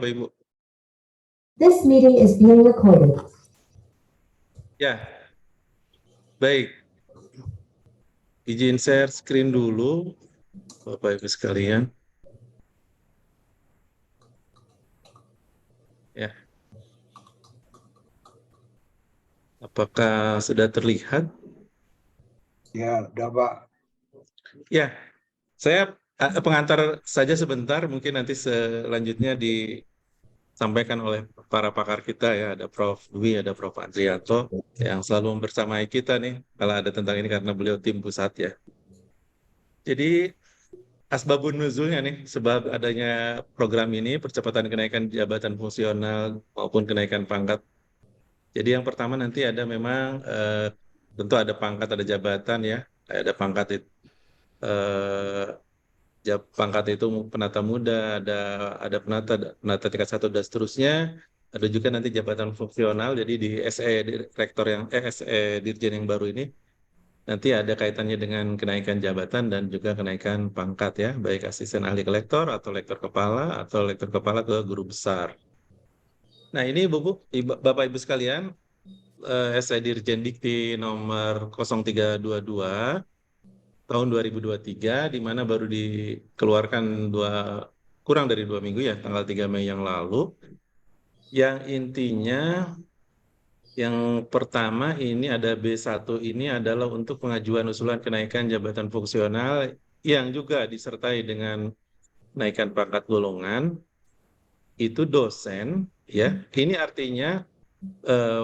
Bapak Ibu. This meeting is being recorded. Ya, baik. Izin share screen dulu, Bapak Ibu sekalian. Ya, apakah sudah terlihat? Ya, udah Pak. Ya, saya pengantar saja sebentar, mungkin nanti selanjutnya disampaikan oleh para pakar kita ya, ada Prof. Dwi, ada Prof. Andrianto yang selalu membersamai kita nih kalau ada tentang ini karena beliau tim pusat ya. Jadi asbabun nuzulnya nih, sebab adanya program ini, percepatan kenaikan jabatan fungsional maupun kenaikan pangkat. Jadi yang pertama nanti ada memang tentu ada pangkat, ada jabatan ya, ada pangkat itu, pangkat itu penata muda, ada penata tingkat 1 dan seterusnya. Ada juga nanti jabatan fungsional, jadi di SE Rektor yang SE Dirjen yang baru ini nanti ada kaitannya dengan kenaikan jabatan dan juga kenaikan pangkat ya, baik asisten ahli ke lektor atau lektor kepala atau lektor kepala ke guru besar. Nah ini Bapak Ibu sekalian, SE Dirjen Dikti nomor 0322 tahun 2023, di mana baru dikeluarkan kurang dari 2 minggu ya, tanggal 3 Mei yang lalu, yang intinya yang pertama ini ada B1 ini adalah untuk pengajuan usulan kenaikan jabatan fungsional yang juga disertai dengan kenaikan pangkat golongan, itu dosen ya. Ini artinya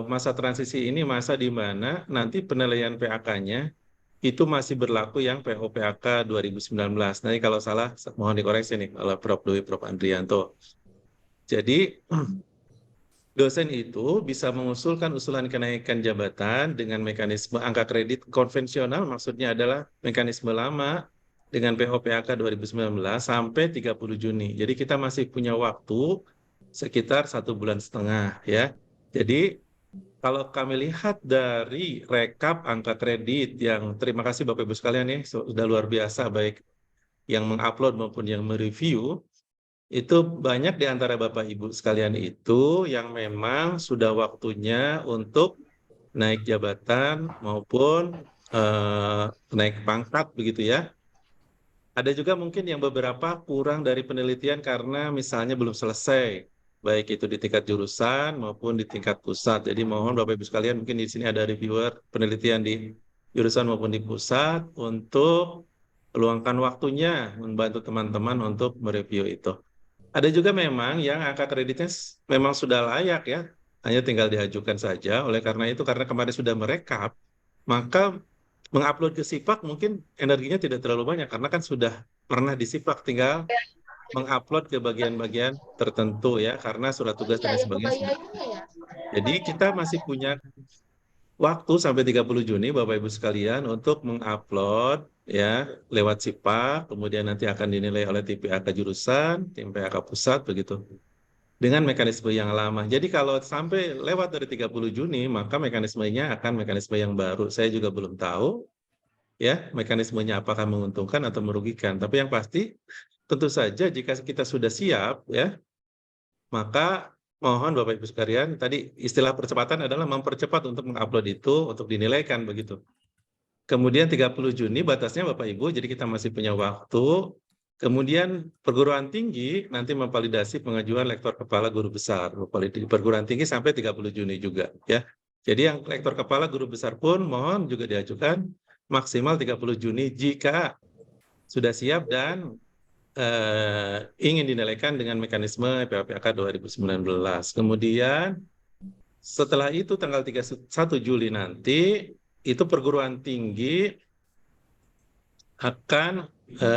masa transisi ini masa di mana nanti penilaian PAK-nya itu masih berlaku yang PO PAK 2019. Nanti kalau salah mohon dikoreksi nih oleh Prof. Dwi, Prof. Andrianto. Jadi dosen itu bisa mengusulkan usulan kenaikan jabatan dengan mekanisme angka kredit konvensional, maksudnya adalah mekanisme lama dengan PO PAK 2019 sampai 30 Juni. Jadi kita masih punya waktu sekitar 1,5 bulan ya. Jadi kalau kami lihat dari rekap angka kredit yang terima kasih Bapak Ibu sekalian ya, sudah luar biasa baik yang mengupload maupun yang mereview, itu banyak di antara Bapak Ibu sekalian itu yang memang sudah waktunya untuk naik jabatan maupun naik pangkat begitu ya. Ada juga mungkin yang beberapa kurang dari penelitian karena misalnya belum selesai, baik itu di tingkat jurusan maupun di tingkat pusat. Jadi mohon Bapak Ibu sekalian, mungkin di sini ada reviewer penelitian di jurusan maupun di pusat untuk meluangkan waktunya membantu teman-teman untuk mereview itu. Ada juga memang yang angka kreditnya memang sudah layak ya, hanya tinggal diajukan saja. Oleh karena itu, karena kemarin sudah merekap, maka mengupload ke SIPAK mungkin energinya tidak terlalu banyak karena kan sudah pernah di SIPAK, tinggal mengupload ke bagian-bagian tertentu ya, karena surat tugas dan lain sebagainya sudah. Jadi kita masih punya waktu sampai 30 Juni Bapak Ibu sekalian untuk mengupload ya lewat SIPAK, kemudian nanti akan dinilai oleh tim PAK jurusan, tim PAK pusat begitu. Dengan mekanisme yang lama. Jadi kalau sampai lewat dari 30 Juni, maka mekanismenya akan mekanisme yang baru. Saya juga belum tahu ya mekanismenya apakah menguntungkan atau merugikan. Tapi yang pasti tentu saja jika kita sudah siap ya, maka mohon Bapak Ibu sekalian, tadi istilah percepatan adalah mempercepat untuk mengupload itu untuk dinilaikan begitu. Kemudian 30 Juni batasnya Bapak Ibu, jadi kita masih punya waktu. Kemudian perguruan tinggi nanti memvalidasi pengajuan lektor kepala guru besar. Perguruan tinggi sampai 30 Juni juga ya. Jadi yang lektor kepala guru besar pun mohon juga diajukan maksimal 30 Juni jika sudah siap dan ingin dinilaikan dengan mekanisme PAPK 2019. Kemudian setelah itu tanggal 31 Juli nanti itu perguruan tinggi akan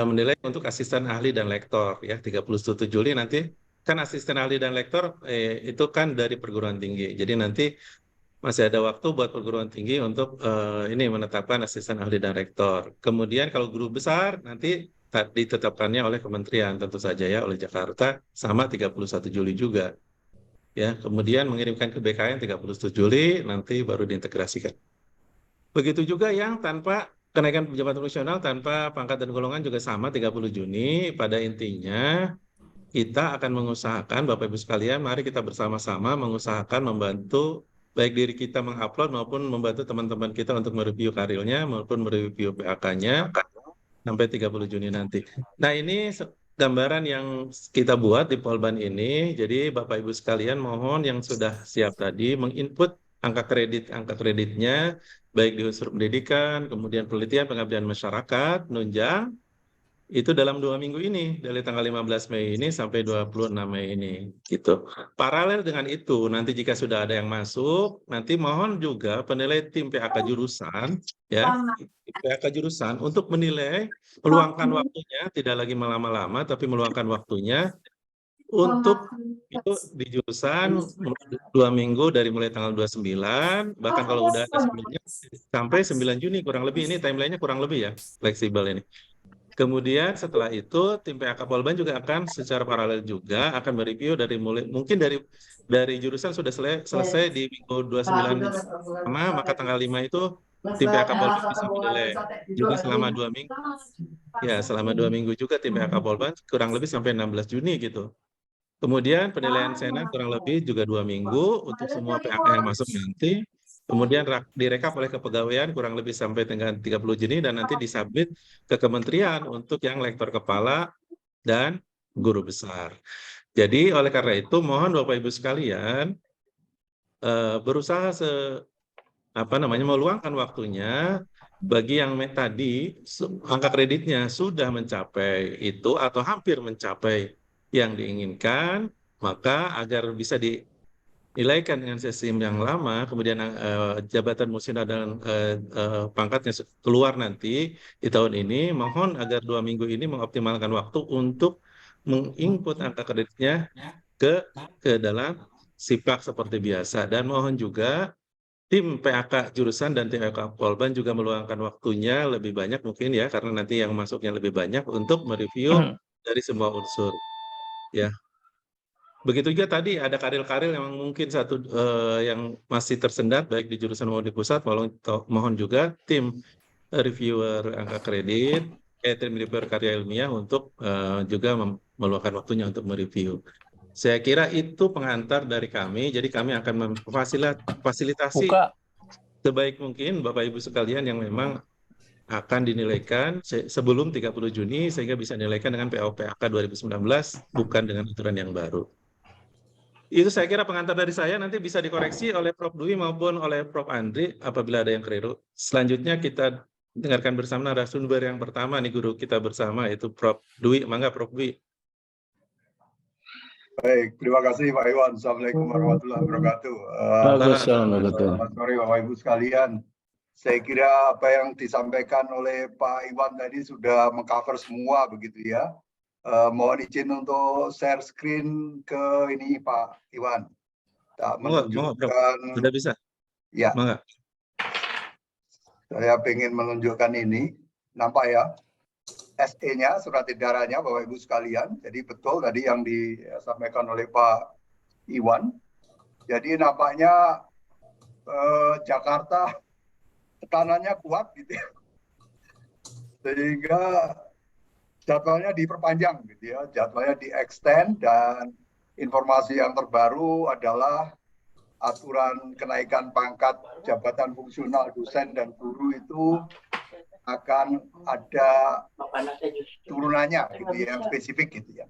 menilai untuk asisten ahli dan lektor ya. 31 Juli nanti kan asisten ahli dan lektor itu kan dari perguruan tinggi. Jadi nanti masih ada waktu buat perguruan tinggi untuk ini menetapkan asisten ahli dan rektor. Kemudian kalau guru besar nanti ditetapkannya oleh kementerian tentu saja ya, oleh Jakarta sama 31 Juli juga. Ya, kemudian mengirimkan ke BKN 31 Juli nanti baru diintegrasikan. Begitu juga yang tanpa kenaikan jabatan fungsional tanpa pangkat dan golongan juga sama 30 Juni. Pada intinya kita akan mengusahakan, Bapak Ibu sekalian, mari kita bersama-sama mengusahakan membantu baik diri kita mengupload maupun membantu teman-teman kita untuk mereview karilnya maupun mereview PAK-nya sampai 30 Juni nanti. Nah, ini gambaran yang kita buat di Polban ini. Jadi Bapak Ibu sekalian mohon yang sudah siap tadi menginput angka kreditnya baik di unsur pendidikan, kemudian penelitian, pengabdian masyarakat, nunjang itu dalam 2 minggu ini dari tanggal 15 Mei ini sampai 26 Mei ini gitu. Paralel dengan itu nanti jika sudah ada yang masuk nanti mohon juga penilai tim PAK jurusan ya PAK jurusan untuk menilai meluangkan waktunya tidak lagi melama-lama tapi meluangkan waktunya untuk itu di jurusan 2 minggu dari mulai tanggal 29 bahkan kalau udah ada sebelumnya sampai 9 Juni kurang lebih ini timelinenya kurang lebih ya fleksibel ini. Kemudian setelah itu tim PAK Polban juga akan secara paralel juga akan mereview dari mulai mungkin dari jurusan sudah selesai di minggu 29 pertama, maka tanggal 5 itu tim PAK Polban bisa menilai juga selama 2 minggu. Ya, selama 2 minggu juga tim PAK Polban kurang lebih sampai 16 Juni gitu. Kemudian penilaian Senat kurang lebih juga 2 minggu untuk semua PAK yang masuk nanti. Kemudian direkap oleh kepegawaian kurang lebih sampai dengan 30 Juni dan nanti disubmit ke kementerian untuk yang lektor kepala dan guru besar. Jadi oleh karena itu mohon Bapak Ibu sekalian berusaha meluangkan waktunya bagi yang tadi angka kreditnya sudah mencapai itu atau hampir mencapai yang diinginkan, maka agar bisa dinilaikan dengan sistem yang lama, kemudian jabatan musnah dan pangkatnya keluar nanti di tahun ini, mohon agar 2 minggu ini mengoptimalkan waktu untuk menginput angka kreditnya ke dalam SIPAK seperti biasa. Dan mohon juga tim PAK jurusan dan tim PAK Polban juga meluangkan waktunya lebih banyak mungkin ya, karena nanti yang masuknya lebih banyak untuk mereview dari semua unsur. Ya. Begitu juga tadi ada karil-karil yang mungkin yang masih tersendat baik di jurusan maupun di pusat, mohon juga tim reviewer angka kredit, tim reviewer karya ilmiah untuk juga meluangkan waktunya untuk mereview. Saya kira itu pengantar dari kami, jadi kami akan memfasilitasi sebaik mungkin Bapak Ibu sekalian yang memang akan dinilaikan sebelum 30 Juni sehingga bisa dinilaikan dengan PAK 2019 bukan dengan aturan yang baru. Itu saya kira pengantar dari saya, nanti bisa dikoreksi oleh Prof. Dwi maupun oleh Prof. Andri apabila ada yang keliru. Selanjutnya kita dengarkan bersama narasumber yang pertama nih guru kita bersama yaitu Prof. Dwi. Mangga Prof. Dwi. Baik, terima kasih Pak Iwan. Assalamualaikum warahmatullahi wabarakatuh. Selamat sore Bapak Ibu sekalian. Saya kira apa yang disampaikan oleh Pak Iwan tadi sudah mengcover semua begitu ya. Mohon izin untuk share screen ke ini Pak Iwan. Menunjukkan sudah bisa. Ya. Mangga. Saya ingin menunjukkan ini. Nampak ya? SE-nya, surat edarannya Bapak Ibu sekalian. Jadi betul tadi yang disampaikan oleh Pak Iwan. Jadi nampaknya Jakarta tekanannya kuat gitu ya. Sehingga jadwalnya diperpanjang gitu ya, jadwalnya di-extend dan informasi yang terbaru adalah aturan kenaikan pangkat jabatan fungsional dosen dan guru itu akan ada turunannya gitu ya, yang spesifik gitu ya.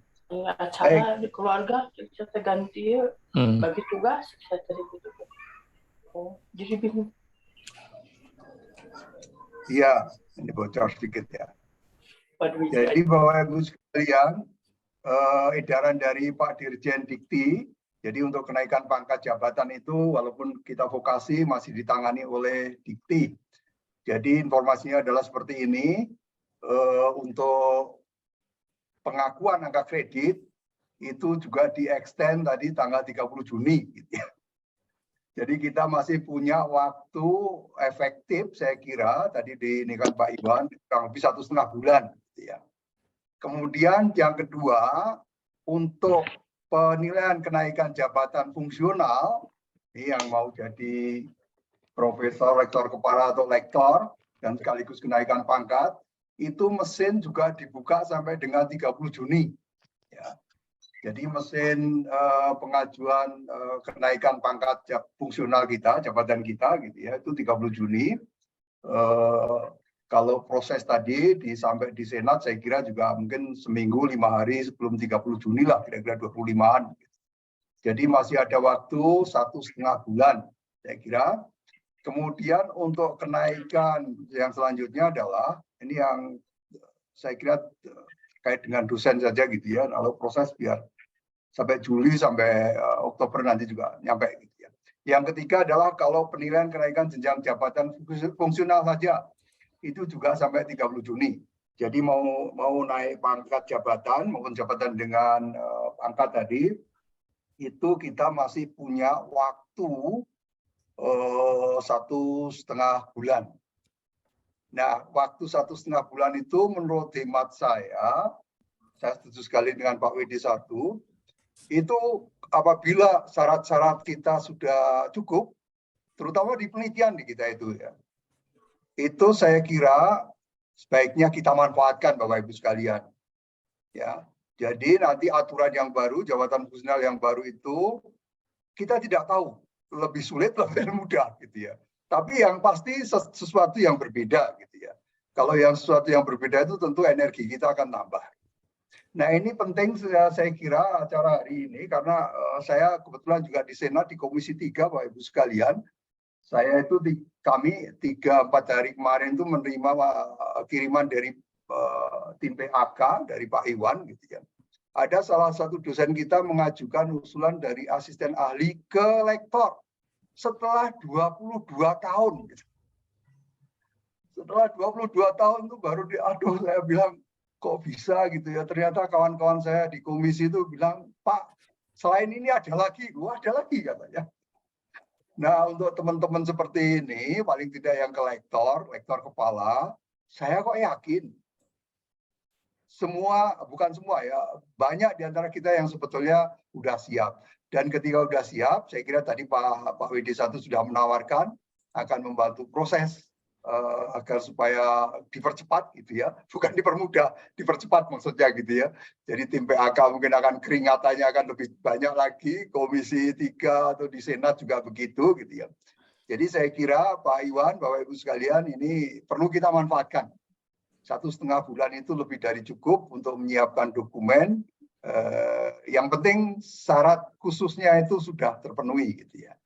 Acara di keluarga bisa terganti bagi tugas saya tadi gitu. Oh, jadi bingung. Iya, ini bocor sedikit ya. Jadi Bapak Ibu sekalian, edaran dari Pak Dirjen Dikti, jadi untuk kenaikan pangkat jabatan itu walaupun kita vokasi masih ditangani oleh Dikti. Jadi informasinya adalah seperti ini, untuk pengakuan angka kredit itu juga di-extend tadi tanggal 30 Juni. Gitu ya. Jadi kita masih punya waktu efektif, saya kira tadi diinikan Pak Iwan kurang lebih 1,5 bulan. Gitu ya. Kemudian yang kedua, untuk penilaian kenaikan jabatan fungsional, ini yang mau jadi profesor, rektor kepala atau lektor, dan sekaligus kenaikan pangkat, itu mesin juga dibuka sampai dengan 30 Juni. Ya. Jadi mesin pengajuan kenaikan pangkat fungsional kita, jabatan kita gitu ya, itu 30 Juni. Kalau proses tadi sampai di Senat, saya kira juga mungkin seminggu 5 hari sebelum 30 Juni lah, kira-kira 25-an. Jadi masih ada waktu 1,5 bulan, saya kira. Kemudian untuk kenaikan yang selanjutnya adalah, ini yang saya kira terkait dengan dosen saja gitu ya, lalu proses biar sampai Juli sampai Oktober nanti juga nyampe gitu ya. Yang ketiga adalah kalau penilaian kenaikan jenjang jabatan fungsional saja itu juga sampai 30 Juni. Jadi mau naik pangkat jabatan maupun jabatan dengan pangkat tadi itu kita masih punya waktu 1,5 bulan. Nah, waktu 1,5 bulan itu menurut hemat saya setuju sekali dengan Pak WD1, itu apabila syarat-syarat kita sudah cukup, terutama di penelitian di kita itu ya, itu saya kira sebaiknya kita manfaatkan Bapak Ibu sekalian. Ya, jadi nanti aturan yang baru, jabatan fungsional yang baru itu kita tidak tahu lebih sulit lebih mudah gitu ya. Tapi yang pasti sesuatu yang berbeda gitu ya. Kalau yang sesuatu yang berbeda itu tentu energi kita akan tambah. Nah ini penting saya kira acara hari ini karena saya kebetulan juga di Senat di Komisi 3 Bapak Ibu sekalian. Saya itu kami 3-4 hari kemarin itu menerima kiriman dari tim PAK dari Pak Iwan gitu ya. Ada salah satu dosen kita mengajukan usulan dari asisten ahli ke lektor setelah 22 tahun. Gitu. Setelah 22 tahun itu baru aduh saya bilang kok bisa gitu ya. Ternyata kawan-kawan saya di komisi itu bilang, Pak, selain ini ada lagi. Wah, ada lagi katanya. Nah, untuk teman-teman seperti ini, paling tidak yang ke lektor kepala, saya kok yakin. Bukan semua ya, banyak di antara kita yang sebetulnya udah siap. Dan ketika udah siap, saya kira tadi Pak WD1 sudah menawarkan akan membantu proses agar supaya dipercepat gitu ya, bukan dipermudah, dipercepat maksudnya gitu ya. Jadi tim PAK mungkin akan keringatannya akan lebih banyak lagi, Komisi 3 atau di Senat juga begitu gitu ya. Jadi saya kira Pak Iwan, Bapak Ibu sekalian ini perlu kita manfaatkan. 1,5 bulan itu lebih dari cukup untuk menyiapkan dokumen. Yang penting syarat khususnya itu sudah terpenuhi gitu ya.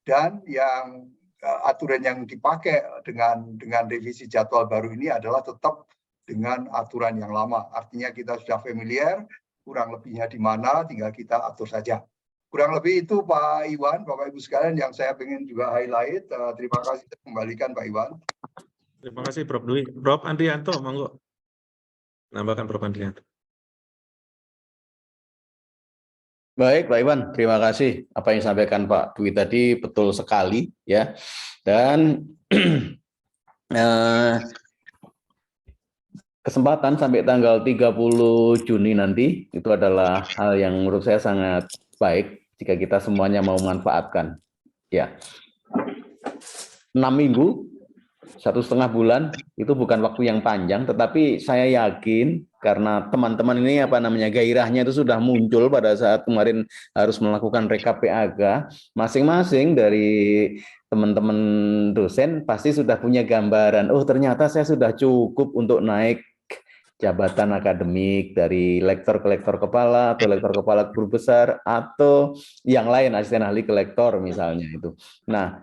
Dan yang aturan yang dipakai dengan revisi jadwal baru ini adalah tetap dengan aturan yang lama. Artinya kita sudah familiar, kurang lebihnya di mana, tinggal kita atur saja. Kurang lebih itu Pak Iwan, Bapak Ibu sekalian yang saya ingin juga highlight. Terima kasih, kembalikan Pak Iwan. Terima kasih Prof. Dwi. Prof. Andrianto, monggo. Nambahkan Prof. Andrianto. Baik, Pak Iwan, terima kasih. Apa yang disampaikan Pak Dwi tadi betul sekali ya. Dan kesempatan sampai tanggal 30 Juni nanti itu adalah hal yang menurut saya sangat baik jika kita semuanya mau memanfaatkan. Ya, 6 minggu, 1,5 bulan itu bukan waktu yang panjang, tetapi saya yakin karena teman-teman ini gairahnya itu sudah muncul pada saat kemarin harus melakukan rekap PAK, masing-masing dari teman-teman dosen pasti sudah punya gambaran, oh ternyata saya sudah cukup untuk naik jabatan akademik dari lektor ke lektor kepala atau lektor kepala guru besar atau yang lain asisten ahli ke lektor misalnya itu. Nah,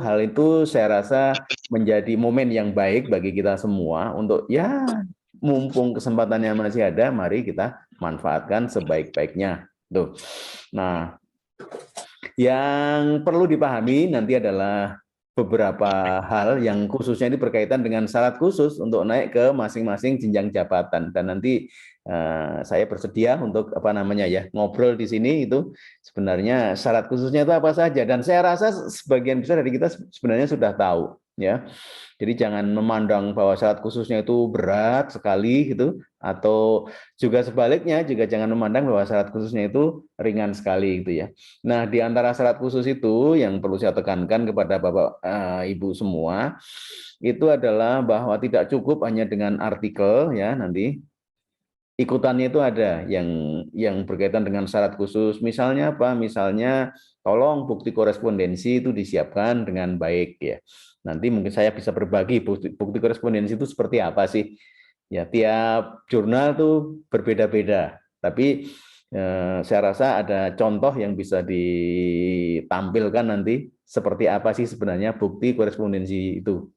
hal itu saya rasa menjadi momen yang baik bagi kita semua untuk ya mumpung kesempatannya masih ada, mari kita manfaatkan sebaik-baiknya. Tuh. Nah, yang perlu dipahami nanti adalah beberapa hal yang khususnya ini berkaitan dengan syarat khusus untuk naik ke masing-masing jenjang jabatan, dan nanti saya bersedia untuk ngobrol di sini itu sebenarnya syarat khususnya itu apa saja, dan saya rasa sebagian besar dari kita sebenarnya sudah tahu ya. Jadi jangan memandang bahwa syarat khususnya itu berat sekali gitu, atau juga sebaliknya juga jangan memandang bahwa syarat khususnya itu ringan sekali gitu ya. Nah, di antara syarat khusus itu yang perlu saya tekankan kepada Bapak Ibu semua itu adalah bahwa tidak cukup hanya dengan artikel ya nanti, ikutannya itu ada yang berkaitan dengan syarat khusus. Misalnya apa? Misalnya tolong bukti korespondensi itu disiapkan dengan baik ya. Nanti mungkin saya bisa berbagi bukti korespondensi itu seperti apa sih? Ya, tiap jurnal tuh berbeda-beda. Tapi saya rasa ada contoh yang bisa ditampilkan nanti seperti apa sih sebenarnya bukti korespondensi itu.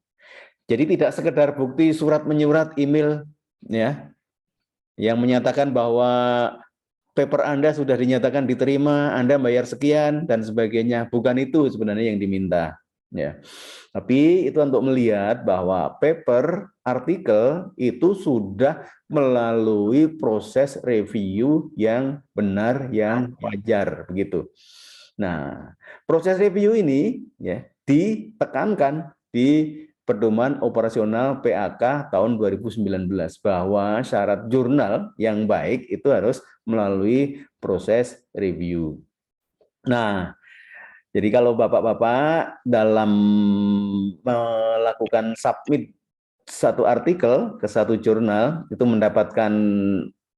Jadi tidak sekedar bukti surat menyurat email ya yang menyatakan bahwa paper Anda sudah dinyatakan diterima, Anda bayar sekian dan sebagainya. Bukan itu sebenarnya yang diminta ya. Tapi itu untuk melihat bahwa paper artikel itu sudah melalui proses review yang benar, yang wajar begitu. Nah, proses review ini ya ditekankan di Pedoman Operasional PAK tahun 2019 bahwa syarat jurnal yang baik itu harus melalui proses review. Nah, jadi kalau Bapak-bapak dalam melakukan submit satu artikel ke satu jurnal itu mendapatkan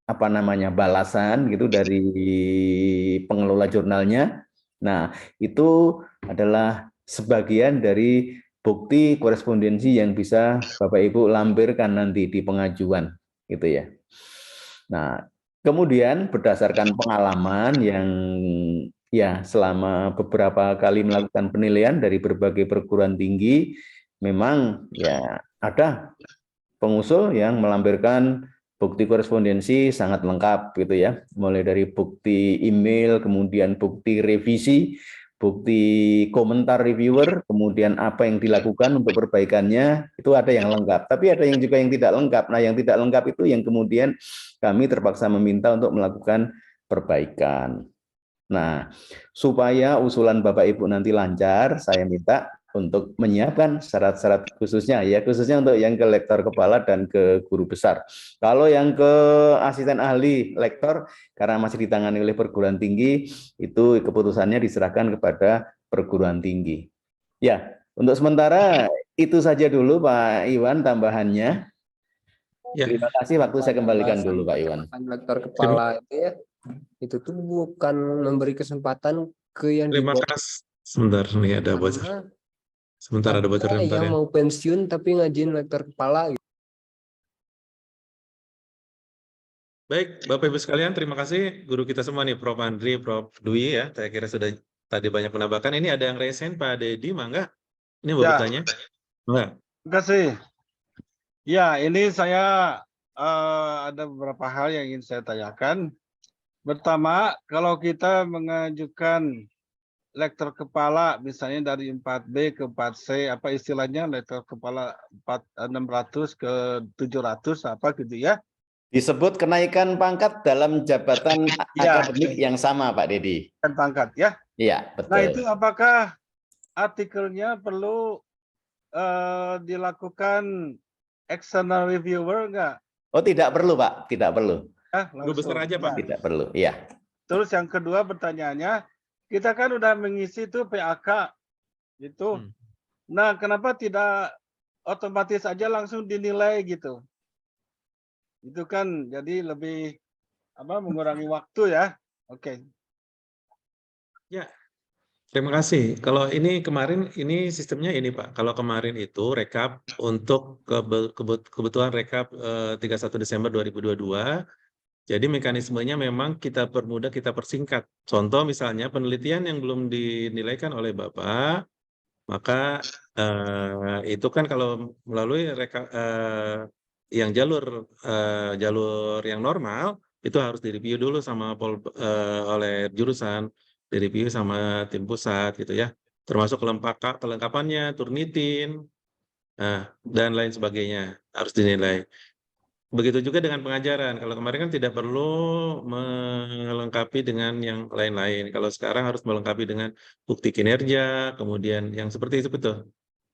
apa namanya balasan gitu dari pengelola jurnalnya. Nah, itu adalah sebagian dari bukti korespondensi yang bisa Bapak Ibu lampirkan nanti di pengajuan gitu ya. Nah, kemudian berdasarkan pengalaman yang ya selama beberapa kali melakukan penilaian dari berbagai perguruan tinggi, memang ya ada pengusul yang melampirkan bukti korespondensi sangat lengkap gitu ya, mulai dari bukti email, kemudian bukti revisi, bukti komentar reviewer, kemudian apa yang dilakukan untuk perbaikannya, itu ada yang lengkap. Tapi ada yang juga yang tidak lengkap. Nah, yang tidak lengkap itu yang kemudian kami terpaksa meminta untuk melakukan perbaikan. Nah, supaya usulan Bapak Ibu nanti lancar, saya minta untuk menyiapkan syarat-syarat khususnya ya, khususnya untuk yang ke lektor kepala dan ke guru besar. Kalau yang ke asisten ahli lektor, karena masih ditangani oleh perguruan tinggi, itu keputusannya diserahkan kepada perguruan tinggi. Ya, untuk sementara itu saja dulu Pak Iwan tambahannya. Ya. Terima kasih, waktu saya kembalikan dulu Pak Iwan. Lektor kepala itu ya, itu tuh bukan memberi kesempatan ke yang Terima kasih. Sebentar nih ada bocor. Sebentar ada bocor yang mau pensiun tapi ngajin lektor kepala. Baik, Bapak Ibu sekalian, terima kasih guru kita semua nih, Prof. Andri, Prof. Dwi ya. Saya kira sudah tadi banyak menambahkan. Ini ada yang resen, Pak Dedi, mangga. Ini mau bertanya? Enggak. Terima kasih. Ya, ini saya ada beberapa hal yang ingin saya tanyakan. Pertama, kalau kita mengajukan lektor kepala, misalnya dari 4B ke 4C, apa istilahnya lektor kepala 600 ke 700, apa gitu ya. Disebut kenaikan pangkat dalam jabatan akademik yang sama, Pak Dedi. Pangkat ya? Iya, betul. Nah itu apakah artikelnya perlu dilakukan external reviewer enggak? Oh, tidak perlu, Pak. Tidak perlu. Guru besar aja, Pak. Tidak perlu, iya. Terus yang kedua pertanyaannya, kita kan udah mengisi itu PAK gitu. Nah, kenapa tidak otomatis aja langsung dinilai gitu? Itu kan jadi lebih mengurangi waktu ya. Oke. Ya. Terima kasih. Kalau ini kemarin ini sistemnya ini Pak. Kalau kemarin itu rekap untuk kebutuhan rekap 31 Desember 2022. Jadi mekanismenya memang kita permudah, kita persingkat. Contoh misalnya penelitian yang belum dinilaikan oleh Bapak, maka itu kan kalau melalui yang jalur yang normal itu harus direview dulu sama oleh jurusan, direview sama tim pusat gitu ya. Termasuk kelengkapannya, Turnitin, dan lain sebagainya harus dinilai. Begitu juga dengan pengajaran. Kalau kemarin kan tidak perlu melengkapi dengan yang lain-lain. Kalau sekarang harus melengkapi dengan bukti kinerja, kemudian yang seperti itu betul,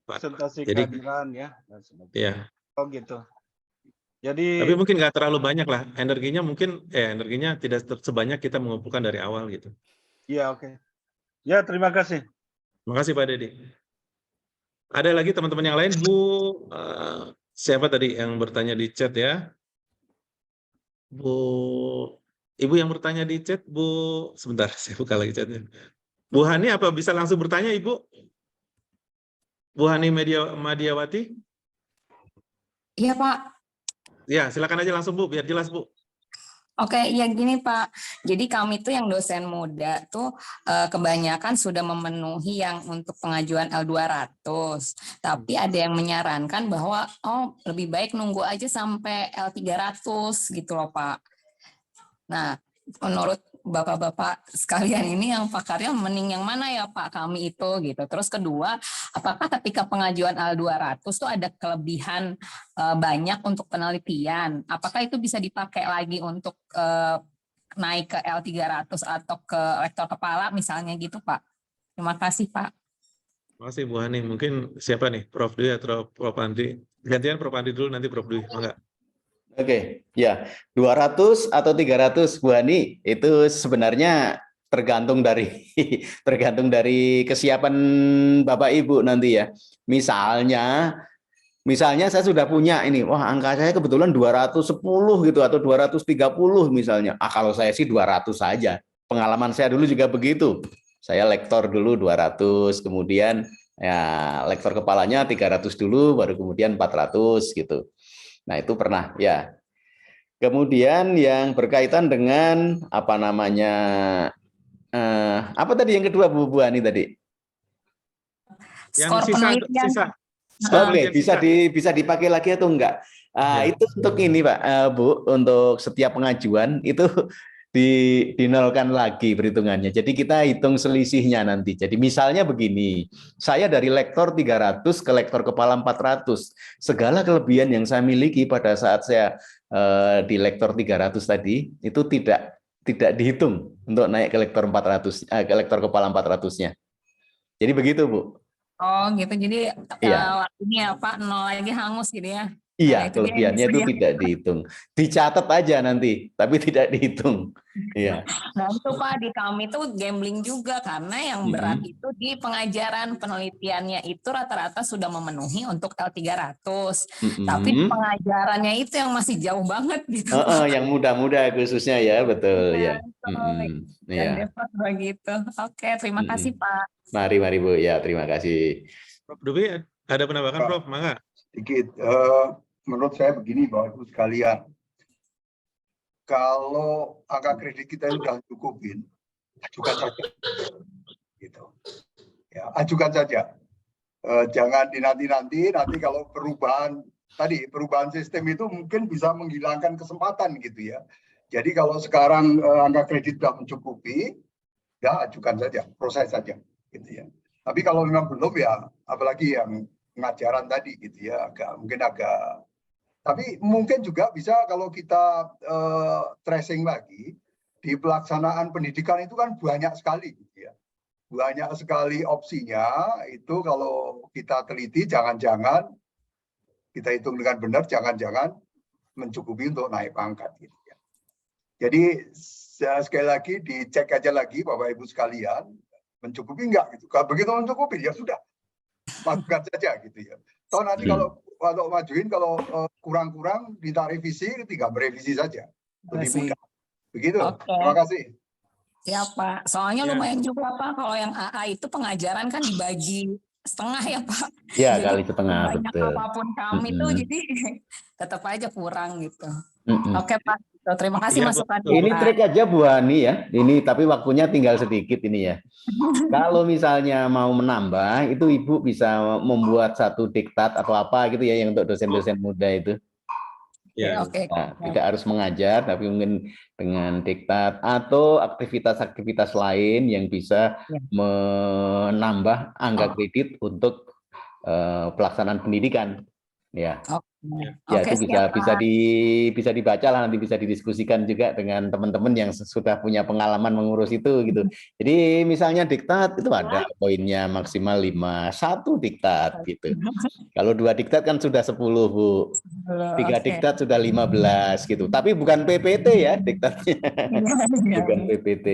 Pak. Jadi ya. Ya. Oh gitu. Jadi. Tapi mungkin nggak terlalu banyak lah. Energinya mungkin, energinya tidak sebanyak kita mengumpulkan dari awal gitu. Iya, oke. Ya, terima kasih. Terima kasih Pak Dedi. Ada lagi teman-teman yang lain, Bu? Siapa tadi yang bertanya di chat ya? Bu, Ibu yang bertanya di chat, Bu, sebentar, saya buka lagi chatnya. Bu Hani, apa bisa langsung bertanya, Ibu? Bu Hani Madiawati? Iya, Pak. Ya, silakan aja langsung, Bu, biar jelas, Bu. Oke, ya gini Pak. Jadi kami tuh yang dosen muda tuh kebanyakan sudah memenuhi yang untuk pengajuan L200. Tapi ada yang menyarankan bahwa lebih baik nunggu aja sampai L300 gitu loh Pak. Nah, menurut Bapak-bapak sekalian ini yang pakarnya mending yang mana ya Pak kami itu gitu. Terus kedua, apakah ketika pengajuan L200 tuh ada kelebihan banyak untuk penelitian? Apakah itu bisa dipakai lagi untuk naik ke L300 atau ke rektor kepala misalnya gitu Pak? Terima kasih Pak. Terima kasih Bu Hani. Mungkin siapa nih? Prof Dwi atau Prof Andri? Gantian Prof Andri dulu, nanti Prof Dwi. Mangga. Oke, ya 200 atau 300 Bu Hani itu sebenarnya tergantung dari kesiapan Bapak Ibu nanti ya. Misalnya saya sudah punya ini, wah angka saya kebetulan 210 gitu atau 230 misalnya. Kalau saya sih 200 saja. Pengalaman saya dulu juga begitu. Saya lektor dulu 200, kemudian ya lektor kepalanya 300 dulu, baru kemudian 400 gitu. Nah, itu pernah ya. Kemudian yang berkaitan dengan apa namanya apa tadi yang kedua Bu Ani tadi? Yang sisa. Oke, bisa dipakai lagi atau enggak? Itu untuk ini Pak, Bu, untuk setiap pengajuan itu dinolkan lagi perhitungannya. Jadi kita hitung selisihnya nanti. Jadi misalnya begini, saya dari lektor 300 ke lektor kepala 400. Segala kelebihan yang saya miliki pada saat saya di lektor 300 tadi itu tidak dihitung untuk naik ke lektor 400 ke lektor kepala 400-nya. Jadi begitu, Bu. Oh, gitu. Jadi iya. Ini ya Pak, nol lagi hangus gitu ya. Iya, kelebihannya itu tidak dihitung. Dicatat aja nanti, tapi tidak dihitung. Iya. Nah itu Pak, di kami tuh gambling juga karena yang berat itu di pengajaran penelitiannya itu rata-rata sudah memenuhi untuk L300. Tapi pengajarannya itu yang masih jauh banget gitu. Yang muda-muda khususnya ya, betul ya. Ya. Begitu. Oke, terima kasih Pak. Mari Bu, ya terima kasih. Prof Dwi, ada penambahan Prof? Mangga. Sedikit, menurut saya begini Bapak Ibu sekalian, kalau angka kredit kita sudah cukupin, ajukan saja, gitu. Ya, ajukan saja, jangan dinanti kalau perubahan sistem itu mungkin bisa menghilangkan kesempatan gitu ya. Jadi kalau sekarang angka kredit sudah mencukupi, ya ajukan saja, proses saja, gitu ya. Tapi kalau memang belum ya, apalagi yang pengajaran tadi gitu ya, tapi mungkin juga bisa kalau kita tracing lagi di pelaksanaan pendidikan itu kan banyak sekali gitu ya, banyak sekali opsinya. Itu kalau kita teliti, jangan-jangan kita hitung dengan benar, jangan-jangan mencukupi untuk naik pangkat gitu ya. Jadi sekali lagi dicek aja lagi Bapak Ibu sekalian, mencukupi enggak gitu. Kalau begitu mencukupi ya sudah, majukan saja gitu ya. Toh nanti kalau majuin, kalau kurang-kurang minta revisi, tinggal merevisi saja. Lebih mudah. Begitu. Terima kasih. Ya Pak, soalnya lumayan juga Pak, kalau yang AA itu pengajaran kan dibagi setengah ya Pak. Ya, kali setengah, banyak betul. Apapun kami tuh jadi tetap aja kurang gitu. Oke Pak, terima kasih masukannya. Ini trik aja Bu Hani ya. Ini tapi waktunya tinggal sedikit ini ya. Kalau misalnya mau menambah, itu Ibu bisa membuat satu diktat atau apa gitu ya, yang untuk dosen-dosen muda itu. Ya. Nah, tidak harus mengajar, tapi mungkin dengan diktat atau aktivitas-aktivitas lain yang bisa menambah angka kredit untuk pelaksanaan pendidikan. Ya. Ya, itu bisa dibaca lah, nanti bisa didiskusikan juga dengan teman-teman yang sudah punya pengalaman mengurus itu gitu. Jadi misalnya diktat itu ada poinnya maksimal 5, 1 diktat gitu. Kalau 2 diktat kan sudah 10 Bu. 3 diktat sudah 15 gitu. Tapi bukan PPT ya diktatnya. Bukan PPT.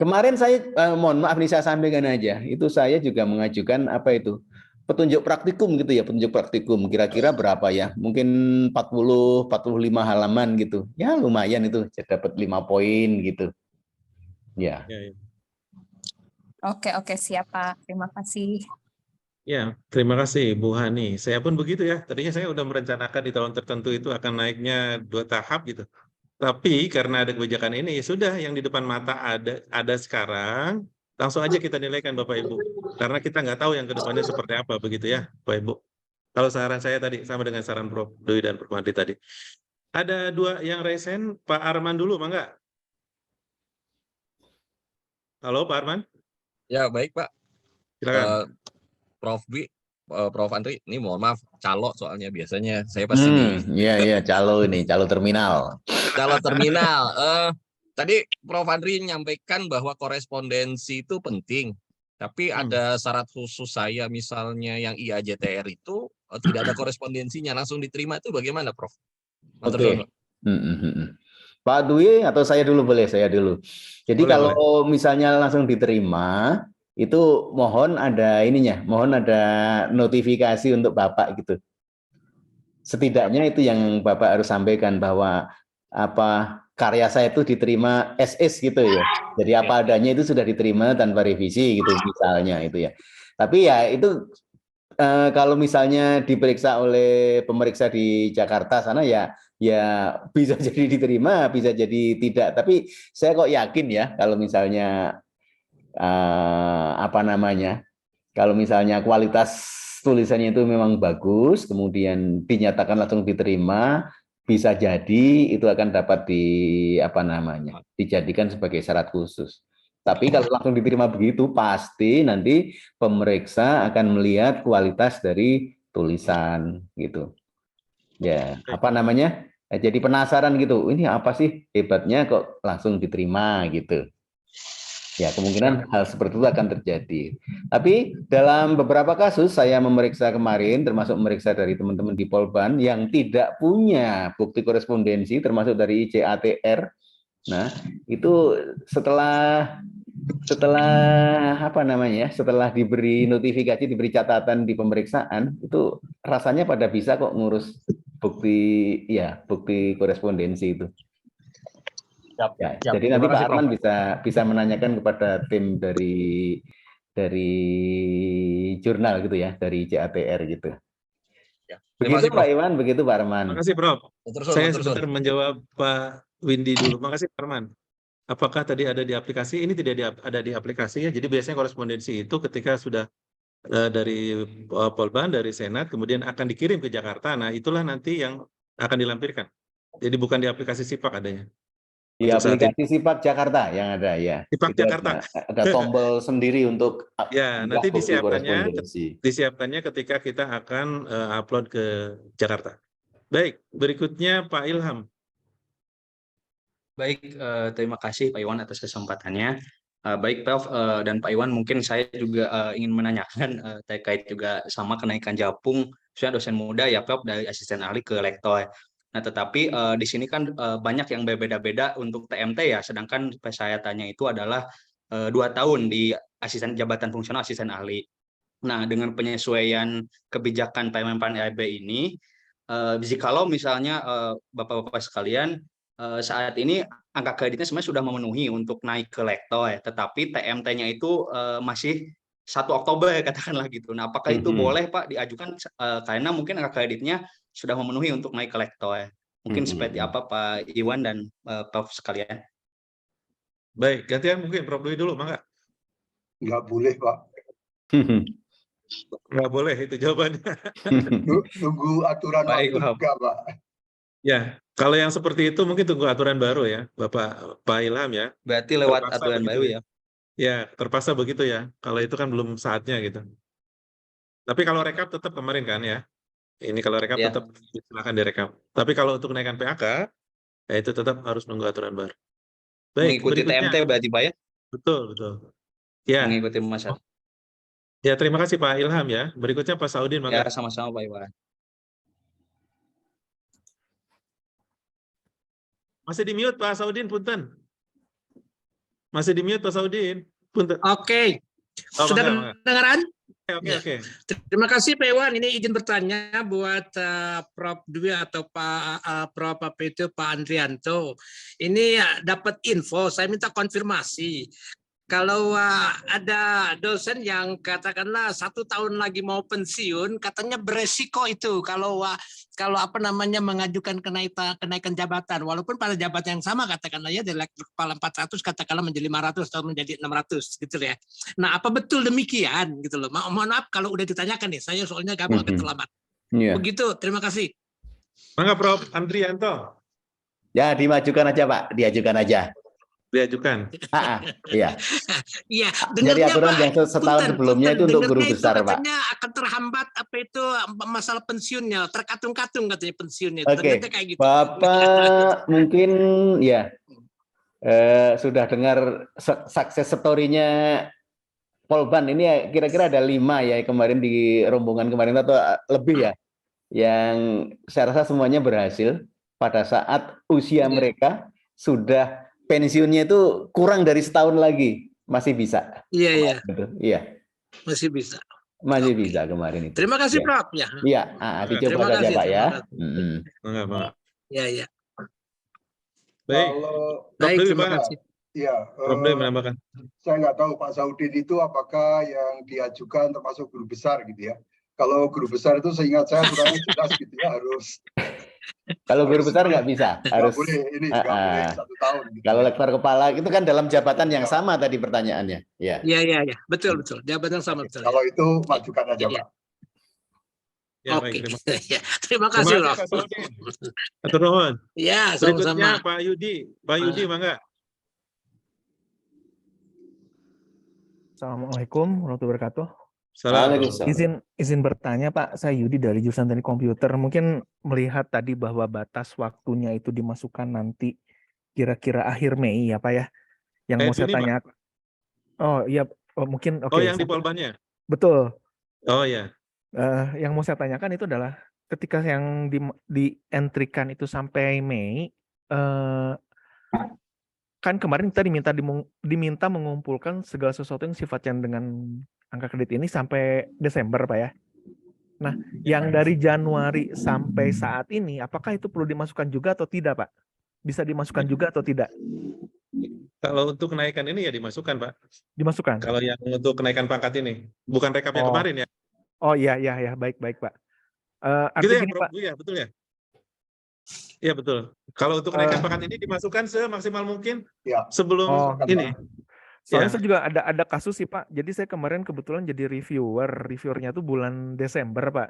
Kemarin saya mohon maaf nih saya sampaikan aja. Itu saya juga mengajukan apa itu? petunjuk praktikum gitu ya, petunjuk praktikum kira-kira berapa ya? Mungkin 40-45 halaman gitu. Ya lumayan itu, dapat 5 poin gitu. Ya. Ya, ya. Oke, siap Pak. Terima kasih. Ya, terima kasih Bu Hani. Saya pun begitu ya. Tadinya saya udah merencanakan di tahun tertentu itu akan naiknya 2 tahap gitu. Tapi karena ada kebijakan ini, ya sudah yang di depan mata ada sekarang, langsung aja kita nilaikan Bapak Ibu. Karena kita nggak tahu yang ke depannya seperti apa begitu ya Bapak Ibu. Kalau saran saya tadi sama dengan saran Prof. Dwi dan Prof. Mandi tadi. Ada 2 yang resen, Pak Arman dulu, Mangga. Halo Pak Arman. Ya, baik Pak. Silakan. Prof. Dwi, Prof. Andri, ini mohon maaf, calo soalnya biasanya saya pasti Iya, calo terminal. Calo terminal. Tadi Prof. Andri menyampaikan bahwa korespondensi itu penting, tapi ada syarat khusus saya misalnya yang IAJTR itu tidak ada korespondensinya, langsung diterima itu bagaimana, Prof? Oke. Pak Dwi atau saya dulu boleh? Saya dulu. Jadi kalau misalnya langsung diterima, itu mohon ada ininya, mohon ada notifikasi untuk Bapak gitu. Setidaknya itu yang Bapak harus sampaikan bahwa karya saya itu diterima SS gitu ya. Jadi apa adanya itu sudah diterima tanpa revisi gitu misalnya itu ya. Tapi ya itu kalau misalnya diperiksa oleh pemeriksa di Jakarta sana ya bisa jadi diterima, bisa jadi tidak. Tapi saya kok yakin ya kalau misalnya kalau misalnya kualitas tulisannya itu memang bagus, kemudian dinyatakan langsung diterima, bisa jadi itu akan dapat dijadikan sebagai syarat khusus. Tapi kalau langsung diterima begitu, pasti nanti pemeriksa akan melihat kualitas dari tulisan gitu. Ya, jadi penasaran gitu. Ini apa sih hebatnya kok langsung diterima gitu. Ya, kemungkinan hal seperti itu akan terjadi. Tapi dalam beberapa kasus saya memeriksa kemarin, termasuk memeriksa dari teman-teman di Polban yang tidak punya bukti korespondensi, termasuk dari ICATR. Nah, itu setelah setelah diberi notifikasi, diberi catatan di pemeriksaan, itu rasanya pada bisa kok ngurus bukti korespondensi itu. Ya, jadi nanti Pak Arman bisa menanyakan kepada tim dari jurnal gitu ya, dari CATR gitu. Ya. Begitu Pak Iwan, begitu Pak Arman. Terima kasih Prof. Saya sebentar menjawab Pak Windy dulu. Terima kasih Pak Arman. Apakah tadi ada di aplikasi? Ini tidak ada di aplikasi ya. Jadi biasanya korespondensi itu ketika sudah dari Polban, dari Senat, kemudian akan dikirim ke Jakarta. Nah, itulah nanti yang akan dilampirkan. Jadi bukan di aplikasi SIPAK adanya. Di aplikasi SIPAK Jakarta yang ada ya. SIPAK Jakarta. Ada tombol sendiri untuk ya, nanti disiapkannya ketika kita akan upload ke Jakarta. Baik, berikutnya Pak Ilham. Baik, terima kasih Pak Iwan atas kesempatannya. Baik Prof dan Pak Iwan, mungkin saya juga ingin menanyakan terkait juga sama kenaikan Japung, saya dosen muda ya Prof, dari asisten ahli ke lektor. Nah, tetapi di sini kan banyak yang berbeda-beda untuk TMT ya, sedangkan saya tanya itu adalah 2 tahun di jabatan fungsional asisten ahli. Nah, dengan penyesuaian kebijakan Permen-Pan RB ini, jikalau misalnya Bapak-Bapak sekalian, saat ini angka kreditnya sebenarnya sudah memenuhi untuk naik ke lektor, tetapi TMT-nya itu masih 1 Oktober katakanlah gitu. Nah, apakah itu boleh Pak diajukan karena mungkin angka kreditnya sudah memenuhi untuk naik ke lektor? Mungkin seperti apa Pak Iwan dan Prof sekalian? Baik, gantian mungkin Prof Dwi dulu, Mangga. Nggak boleh Pak. Nggak boleh itu jawabannya. Tunggu aturan waktu juga Pak. Ya, kalau yang seperti itu mungkin tunggu aturan baru ya, Pak Ilham ya. Berarti lewat aturan baru ya? Ya, terpaksa begitu ya. Kalau itu kan belum saatnya gitu. Tapi kalau rekap tetap kemarin kan ya. Ini kalau rekap tetap silakan direkap. Tapi kalau untuk kenaikan PAK, ya itu tetap harus nunggu aturan baru. Baik, mengikuti TMT berarti Pak ya? Betul. Ya. Mengikuti masyarakat. Ya, terima kasih Pak Ilham ya. Berikutnya Pak Saudin. Ya, sama-sama Pak Iwan. Masih di mute Pak Saudin, punten. Masih di mute Pak Saudin, punten. Oke. Sudah kedengaran? Oke. Terima kasih Pak Iwan. Ini izin bertanya buat Prof. Dwi atau Prof. Pak Andrianto. Ini dapat info, saya minta konfirmasi. Kalau ada dosen yang katakanlah 1 tahun lagi mau pensiun, katanya beresiko itu kalau mengajukan kenaikan jabatan, walaupun pada jabatan yang sama katakanlah ya dari kepala 400 katakanlah menjadi 500 atau menjadi 600 gitu ya. Nah, apa betul demikian gitu loh? Mohon maaf kalau udah ditanyakan nih, saya soalnya agak terlambat. Begitu, terima kasih. Mangga Prof. Andrianto. Ya, dimajukan aja Pak, diajukan aja. Diajukan. Iya. Iya, Dari aturan yang setahun sebelumnya itu untuk guru besar, Pak. Katanya akan terhambat masalah pensiunnya, terkatung-katung katanya pensiunnya. Oke, Kayak gitu. Bapak mungkin ya sudah dengar sukses story-nya Polban ini kira-kira ada 5 ya kemarin di rombongan kemarin atau lebih ya, yang saya rasa semuanya berhasil pada saat usia mereka sudah pensiunnya itu kurang dari setahun lagi, masih bisa. Iya. Iya. Masih bisa. Masih bisa kemarin itu. Terima kasih, Prof. Ya. Iya, dicoba saja Pak ya. Iya. Baik. Baik, terima kasih. Iya. menambahkan. Saya nggak tahu Pak Saudin itu apakah yang diajukan termasuk guru besar gitu ya. Kalau guru besar itu seingat saya aturannya jelas gitu ya, harus. Kalau guru besar nggak bisa, harus. Nggak boleh 1 tahun. Gitu. Kalau lektor kepala itu kan dalam jabatan yang sama tadi pertanyaannya. Iya. Betul. Jabatan sama betul. Kalau itu majukan aja Pak. Ya, Oke. Baik, terima kasih loh. Atur nuhun. Ya, Berikutnya sama-sama. Pak Yudi. Pak Yudi, mangga. Assalamualaikum warahmatullahi wabarakatuh. Izin bertanya Pak, saya Yudi dari jurusan Teknik Komputer. Mungkin melihat tadi bahwa batas waktunya itu dimasukkan nanti kira-kira akhir Mei ya Pak ya. Yang mau saya tanya. Oh iya, mungkin oke. Yang di Polbannya. Betul. Oh ya. Yang mau saya tanyakan itu adalah ketika yang di-entry-kan itu sampai Mei, kan kemarin kita diminta mengumpulkan segala sesuatu yang sifatnya dengan angka kredit ini sampai Desember Pak ya. Nah, yang dari Januari sampai saat ini, apakah itu perlu dimasukkan juga atau tidak Pak? Bisa dimasukkan juga atau tidak? Kalau untuk kenaikan ini ya dimasukkan Pak. Dimasukkan? Kalau yang untuk kenaikan pangkat ini, bukan rekap yang kemarin ya. Oh iya, baik Pak. Gitu ya, gini, Prof. Pak. Ya, betul ya? Iya betul. Kalau untuk kenaikan pangkat ini dimasukkan semaksimal mungkin sebelum ini. Soalnya saya juga ada kasus sih Pak. Jadi saya kemarin kebetulan jadi reviewernya tuh bulan Desember Pak.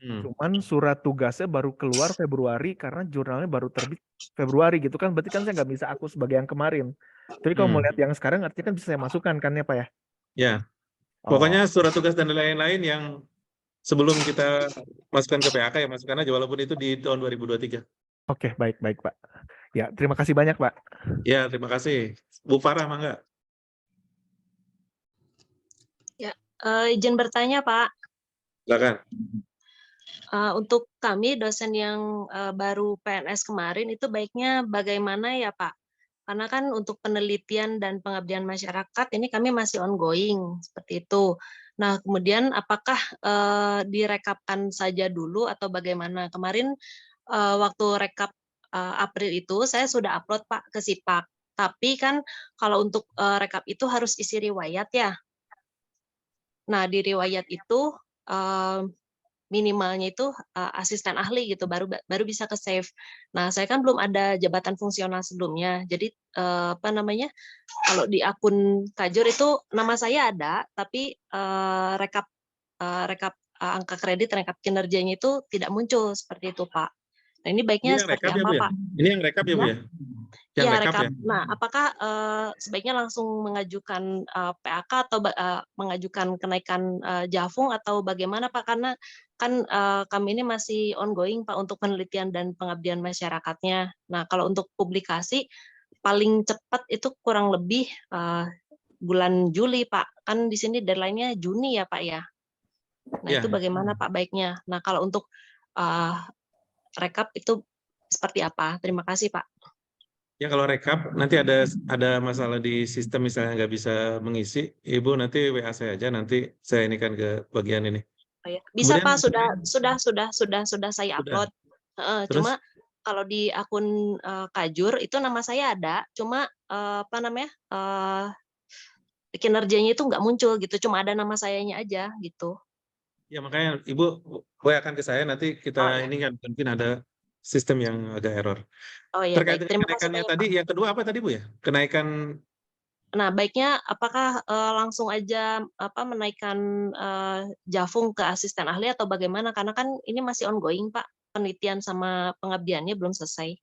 Cuman surat tugasnya baru keluar Februari karena jurnalnya baru terbit Februari gitu kan. Berarti kan saya nggak bisa aku sebagai yang kemarin. Tapi kalau mau lihat yang sekarang artinya kan bisa saya masukkan kan ya Pak ya? Ya. Pokoknya surat tugas dan lain-lain yang sebelum kita masukkan ke PAK ya masukkan aja walaupun itu di tahun 2023. Oke, baik Pak. Ya, terima kasih banyak Pak. Ya, terima kasih. Bu Farah, mangga. Ya, izin bertanya Pak. Silakan. Untuk kami dosen yang baru PNS kemarin itu baiknya bagaimana ya Pak? Karena kan untuk penelitian dan pengabdian masyarakat ini kami masih ongoing seperti itu. Nah, kemudian apakah direkapkan saja dulu atau bagaimana? Kemarin waktu rekap April itu saya sudah upload Pak ke SIPAK. Tapi kan kalau untuk rekap itu harus isi riwayat ya. Nah, di riwayat itu minimalnya itu asisten ahli gitu baru bisa ke save. Nah, saya kan belum ada jabatan fungsional sebelumnya. Jadi kalau di akun Kajur itu nama saya ada, tapi rekap angka kredit, rekap kinerjanya itu tidak muncul seperti itu, Pak. Nah, ini baiknya seperti apa, Pak? Ini yang rekap ya, Bu ya? Iya, rekap. Nah, apakah sebaiknya langsung mengajukan PAK atau mengajukan kenaikan Jafung atau bagaimana, Pak? Karena kan kami ini masih ongoing, Pak, untuk penelitian dan pengabdian masyarakatnya. Nah, kalau untuk publikasi, paling cepat itu kurang lebih bulan Juli, Pak. Kan di sini deadline-nya Juni ya, Pak, ya? Nah, itu bagaimana, Pak, baiknya? Nah, kalau untuk rekap itu seperti apa? Terima kasih, Pak. Ya kalau rekap nanti ada masalah di sistem misalnya nggak bisa mengisi, Ibu nanti WA saya aja, nanti saya ini kan ke bagian ini. Oh, ya. Bisa Kemudian Pak, sudah saya sudah. upload. Terus Cuma kalau di akun Kajur itu nama saya ada, cuma apa namanya kinerjanya itu nggak muncul gitu, cuma ada nama sayanya aja gitu. ya makanya Ibu WA akan ke saya, nanti kita ini kan mungkin ada sistem yang agak error. Oh ya, Terkait baik. dengan Terima kasih kenaikannya banyak tadi, Pak. yang kedua apa tadi Bu ya? Kenaikan. Nah, baiknya apakah langsung aja menaikkan Jafung ke asisten ahli atau bagaimana? Karena kan ini masih ongoing Pak, penelitian sama pengabdiannya belum selesai.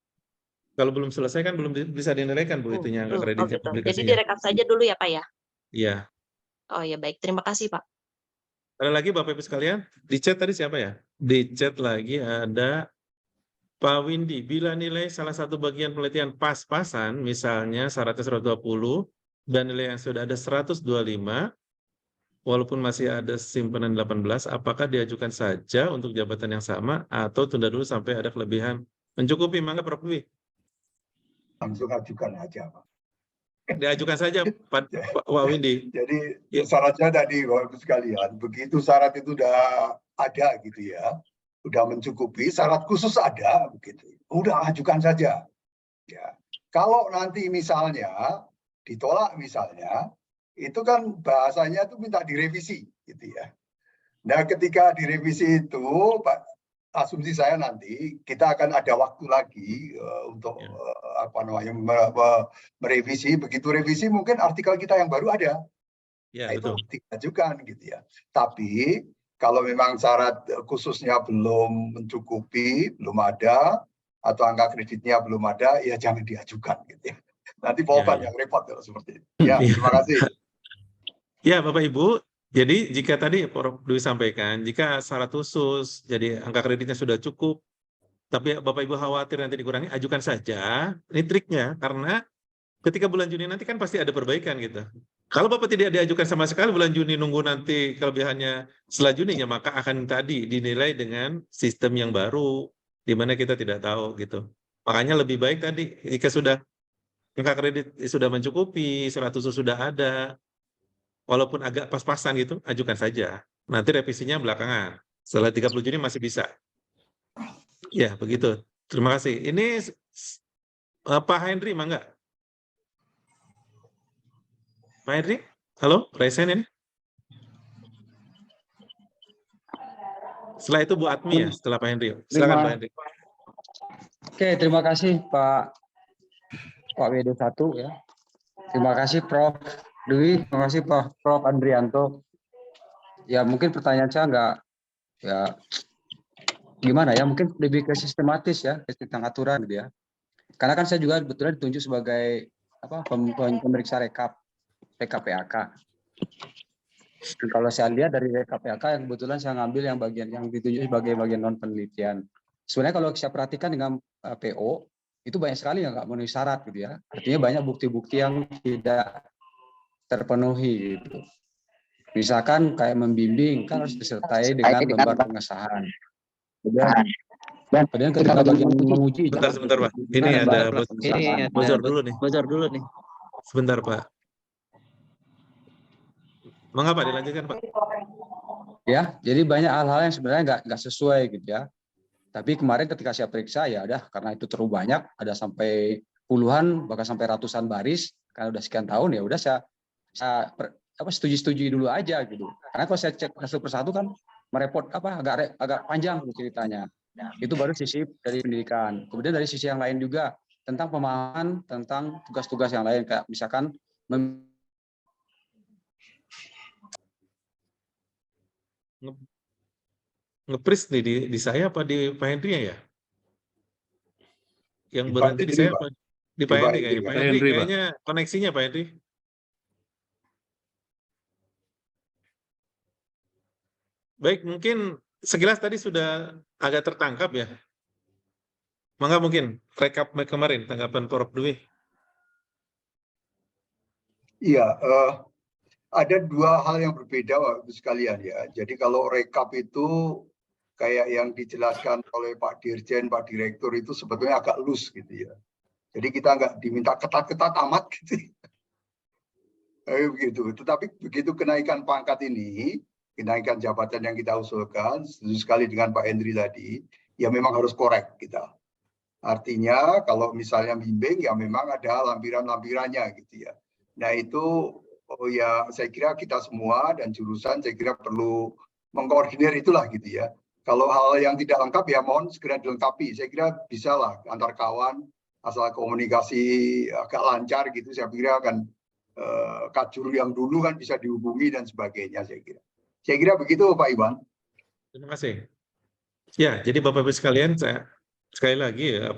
Kalau belum selesai kan belum bisa dinilaikan Bu itunya, angka Oh kreditnya, gitu. Jadi publikasinya. direkap saja dulu ya Pak ya? Iya. Oh ya baik, terima kasih Pak. Ada lagi Bapak Ibu sekalian? Di chat tadi siapa ya? Di chat lagi ada Pak Windy. Bila nilai salah satu bagian penelitian pas-pasan, misalnya syaratnya 120, dan nilai yang sudah ada 125, walaupun masih ada simpanan 18, apakah diajukan saja untuk jabatan yang sama atau tunda dulu sampai ada kelebihan? Mencukupi, mangga Prof. Dwi. Langsung ajukan aja Pak. Diajukan saja Pak Windy. Jadi syaratnya tadi Bapak Ibu sekalian, begitu syarat itu udah ada gitu ya, udah mencukupi, syarat khusus ada begitu, udah ajukan saja. Ya, kalau nanti misalnya ditolak misalnya, itu kan bahasanya itu minta direvisi gitu ya. Nah, ketika direvisi itu, Pak, asumsi saya nanti kita akan ada waktu lagi untuk merevisi. Begitu revisi mungkin artikel kita yang baru ada. Ya, nah, betul. itu diajukan gitu ya. Tapi kalau memang syarat khususnya belum mencukupi, belum ada, atau angka kreditnya belum ada, ya jangan diajukan gitu ya. Nanti Polban yang repot kalau seperti itu. Ya, terima kasih. Ya, Bapak Ibu. Jadi jika tadi Prof. Dwi sampaikan, jika syarat khusus, jadi angka kreditnya sudah cukup, tapi Bapak Ibu khawatir nanti dikurangi, ajukan saja. Ini triknya, karena ketika bulan Juni nanti kan pasti ada perbaikan gitu. Kalau Bapak tidak diajukan sama sekali bulan Juni, nunggu nanti kelebihannya setelah Juninya, maka akan tadi dinilai dengan sistem yang baru, di mana kita tidak tahu gitu. Makanya lebih baik tadi, jika sudah angka kredit sudah mencukupi, syarat khusus sudah ada, walaupun agak pas-pasan gitu, ajukan saja. Nanti revisinya belakangan. Setelah 30 Juni masih bisa. Ya, begitu. Terima kasih. Ini Pak Henry, mangga. Pak Henry, halo, resen ini. Setelah itu Bu Atmi ya, setelah Pak Henry. Silakan Pak Henry. Oke, terima kasih Pak WD1 ya. Terima kasih Prof. Dwi, terima kasih Prof. Andrianto. Ya mungkin pertanyaan saya nggak ya gimana ya, mungkin lebih ke sistematis ya, tentang aturan gitu ya. Karena kan saya juga kebetulan ditunjuk sebagai pemeriksa rekap PAK. Dan kalau saya lihat dari rekap PAK yang kebetulan saya ngambil yang bagian yang ditunjuk sebagai bagian non penelitian. Sebenarnya kalau saya perhatikan dengan PO itu banyak sekali yang nggak memenuhi syarat gitu ya. Artinya banyak bukti-bukti yang tidak terpenuhi gitu. Misalkan kayak membimbing kan harus disertai dengan lembar pengesahan. Kemudian ketika bagian menguji. Sebentar Pak. Ini ada bocor dulu nih. Sebentar Pak. Mengapa dilanjutkan Pak? Ya, jadi banyak hal-hal yang sebenarnya nggak sesuai gitu ya. Tapi kemarin ketika saya periksa ya udah, karena itu terlalu banyak, ada sampai puluhan bahkan sampai ratusan baris, karena udah sekian tahun ya udah saya setujui dulu aja gitu. Karena kalau saya cek satu persatu kan merepot agak panjang ceritanya. Itu baru sisi dari pendidikan. Kemudian dari sisi yang lain juga tentang pemahaman tentang tugas-tugas yang lain, kayak misalkan Nge-freeze nih di saya apa di Pak Hendri ya? Yang berhenti di saya apa? Di Pak Hendri kayaknya. Pak Hendri kayaknya koneksinya Pak Hendri. Baik, mungkin sekilas tadi sudah agak tertangkap ya. Mangga mungkin rekap kemarin tanggapan Prof. Dwi. Iya, ada dua hal yang berbeda Bapak sekalian ya. Jadi kalau rekap itu kayak yang dijelaskan oleh Pak Dirjen, Pak Direktur itu sebetulnya agak loose gitu ya. Jadi kita nggak diminta ketat-ketat amat gitu. Begitu. Tetapi begitu kenaikan pangkat ini, kenaikan jabatan yang kita usulkan, setuju sekali dengan Pak Hendri tadi, ya memang harus korek kita. Artinya kalau misalnya bimbing ya memang ada lampiran-lampirannya gitu ya. Nah itu ya saya kira kita semua dan jurusan saya kira perlu mengkoordinir itulah gitu ya. Kalau hal yang tidak lengkap ya mohon segera dilengkapi. Saya kira bisa lah antar kawan asal komunikasi agak lancar gitu. Saya kira akan kajur yang dulu kan bisa dihubungi dan sebagainya saya kira. Saya kira begitu Pak Iwan. Terima kasih. Ya, jadi Bapak-Ibu sekalian, saya sekali lagi ya,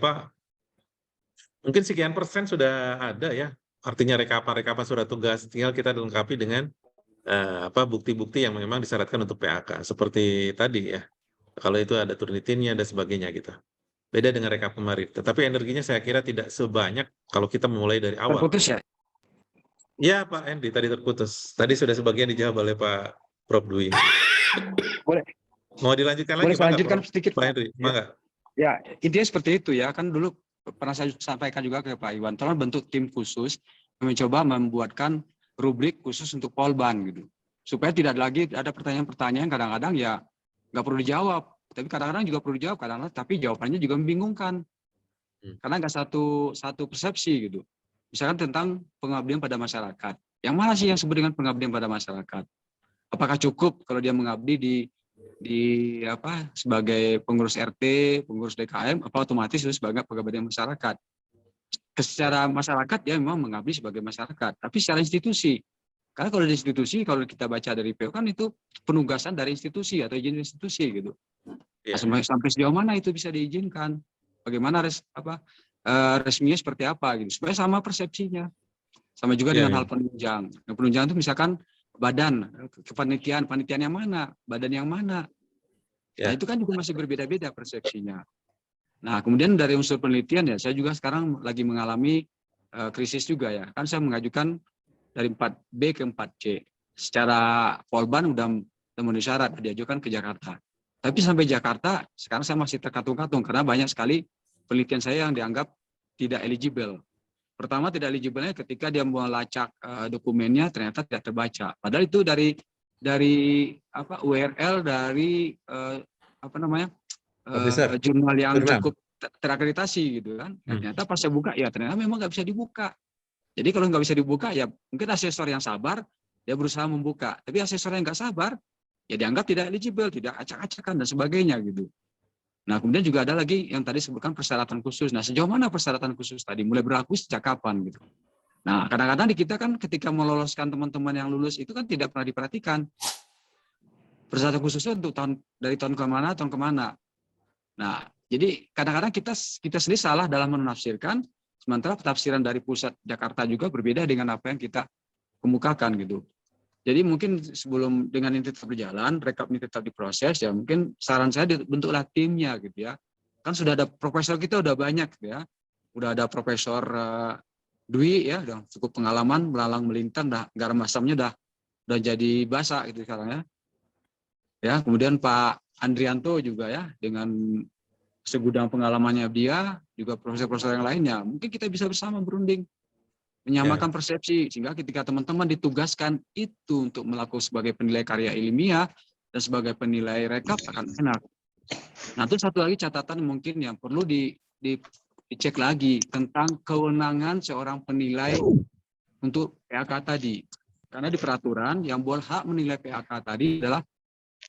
mungkin sekian persen sudah ada ya, artinya rekapan surat tugas, tinggal kita dilengkapi dengan bukti-bukti yang memang disyaratkan untuk PAK, seperti tadi ya, kalau itu ada Turnitinnya dan sebagainya gitu. Beda dengan rekap kemarin, tetapi energinya saya kira tidak sebanyak kalau kita memulai dari awal. Terputus ya? Ya Pak Hendy, tadi terputus. Tadi sudah sebagian dijawab oleh Pak Prof. Dwi. Boleh. Mau dilanjutkan lagi? Boleh saya lanjutkan sedikit Pak Henry? Mangga. Ya, intinya seperti itu ya. Kan dulu pernah saya sampaikan juga ke Pak Iwan, tolong bentuk tim khusus mencoba membuatkan rubrik khusus untuk Polban gitu. Supaya tidak lagi ada pertanyaan-pertanyaan kadang-kadang ya nggak perlu dijawab. Tapi kadang-kadang juga perlu dijawab, kadang-kadang tapi jawabannya juga membingungkan. Karena nggak satu persepsi gitu. Misalkan tentang pengabdian pada masyarakat. Yang mana sih yang disebut dengan pengabdian pada masyarakat? Apakah cukup kalau dia mengabdi sebagai pengurus RT, pengurus DKM, apa otomatis itu sebagai pengabdian masyarakat? Secara masyarakat dia memang mengabdi sebagai masyarakat, tapi secara institusi. Karena kalau di institusi, kalau kita baca dari PO kan itu penugasan dari institusi atau izin institusi gitu. Nah, sampai sejauh mana itu bisa diizinkan? Bagaimana resminya seperti apa gitu supaya sama persepsinya. Sama juga dengan hal penunjang. Nah, penunjang itu misalkan badan, kepanitiaan yang mana, badan yang mana. Nah, itu kan juga masih berbeda-beda persepsinya. Nah, kemudian dari unsur penelitian ya, saya juga sekarang lagi mengalami krisis juga ya. Kan saya mengajukan dari 4B ke 4C. Secara Polban udah memenuhi syarat, diajukan ke Jakarta. Tapi sampai Jakarta, sekarang saya masih terkatung-katung karena banyak sekali penelitian saya yang dianggap tidak eligible. Pertama tidak eligible-nya ketika dia melacak dokumennya ternyata tidak terbaca. Padahal itu dari URL dari jurnal yang cukup terakreditasi gitu kan. Ternyata pas saya buka ya ternyata memang nggak bisa dibuka. Jadi kalau nggak bisa dibuka ya mungkin asesor yang sabar dia berusaha membuka. Tapi asesor yang nggak sabar ya dianggap tidak eligible, tidak acak-acakan dan sebagainya gitu. Nah, kemudian juga ada lagi yang tadi sebutkan persyaratan khusus. Nah, sejauh mana persyaratan khusus tadi? Mulai berlaku sejak kapan gitu? Nah, kadang-kadang di kita kan ketika meloloskan teman-teman yang lulus itu kan tidak pernah diperhatikan. Persyaratan khususnya untuk dari tahun kemana. Nah, jadi kadang-kadang kita sendiri salah dalam menafsirkan, sementara tafsiran dari pusat Jakarta juga berbeda dengan apa yang kita kemukakan gitu. Jadi mungkin sebelum dengan ini tetap berjalan, rekap ini tetap diproses, ya mungkin saran saya dibentuklah timnya gitu ya. Kan sudah ada profesor kita udah banyak gitu ya. Udah ada Profesor Dwi ya, udah cukup pengalaman, melalang melintang, garam masamnya udah jadi basah gitu sekarang ya. Ya, kemudian Pak Andrianto juga ya, dengan segudang pengalamannya dia, juga profesor-profesor yang lainnya. Mungkin kita bisa bersama berunding. Menyamakan persepsi sehingga ketika teman-teman ditugaskan itu untuk melakukan sebagai penilai karya ilmiah dan sebagai penilai rekap akan enak. Nah, itu satu lagi catatan mungkin yang perlu dicek lagi tentang kewenangan seorang penilai untuk PAK tadi. Karena di peraturan yang berhak menilai PAK tadi adalah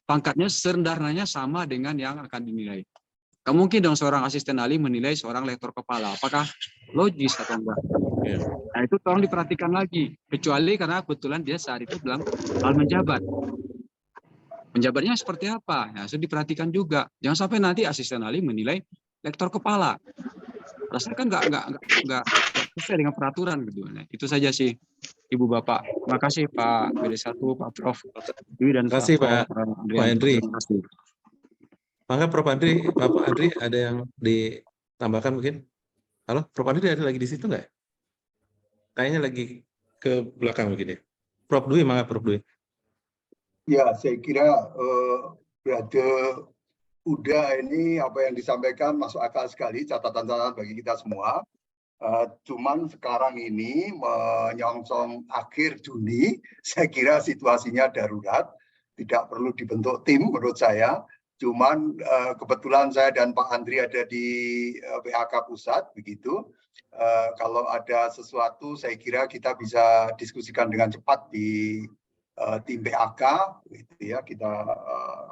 pangkatnya serendah-rendahnya sama dengan yang akan dinilai. Gak mungkin dong seorang asisten ahli menilai seorang lektor kepala. Apakah logis atau enggak? Nah, itu tolong diperhatikan lagi. Kecuali karena kebetulan dia saat itu dalam hal menjabat. Penjabatnya seperti apa? Nah, itu diperhatikan juga. Jangan sampai nanti asisten ahli menilai lektor kepala. Rasanya kan enggak sesuai dengan peraturan gitu. Nah, itu saja sih, Ibu Bapak. Terima kasih Pak BD1, Pak Prof. Dwi dan Terima kasih Pak Hendri. Terima kasih. Maka Prof. Andri, Bapak Andri ada yang ditambahkan mungkin? Halo, Prof. Andri ada lagi di situ nggak? Kayaknya lagi ke belakang begini. Prof. Dwi, maka Prof. Dwi. Ya, saya kira udah ini apa yang disampaikan masuk akal sekali, catatan-catatan bagi kita semua. Cuman sekarang ini menyongsong akhir Juni, saya kira situasinya darurat, tidak perlu dibentuk tim menurut saya. Cuman kebetulan saya dan Pak Andri ada di PHK Pusat, begitu. Kalau ada sesuatu, saya kira kita bisa diskusikan dengan cepat di tim PHK, gitu ya. Kita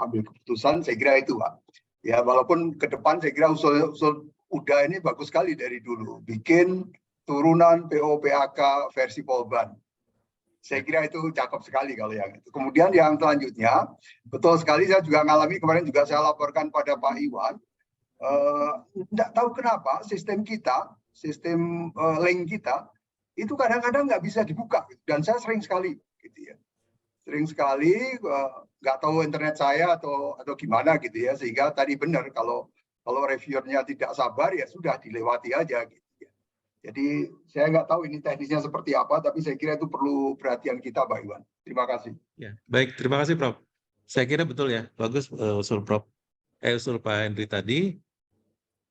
ambil keputusan. Saya kira itu, Pak. Ya, walaupun ke depan saya kira usul UDA ini bagus sekali dari dulu. Bikin turunan PO/PHK versi Polban. Saya kira itu cakep sekali kalau yang itu. Kemudian yang selanjutnya, betul sekali saya juga ngalami, kemarin juga saya laporkan pada Pak Iwan, tidak tahu kenapa sistem kita, sistem link kita, itu kadang-kadang nggak bisa dibuka. Dan saya sering sekali, gitu ya. Sering sekali, nggak tahu internet saya atau gimana gitu ya, sehingga tadi benar kalau reviewernya tidak sabar ya sudah dilewati aja gitu ya. Jadi saya nggak tahu ini teknisnya seperti apa, tapi saya kira itu perlu perhatian kita, Pak Iwan. Terima kasih. Ya, baik, terima kasih Prof. Saya kira betul ya, bagus usul Prof. Usul Pak Henry tadi.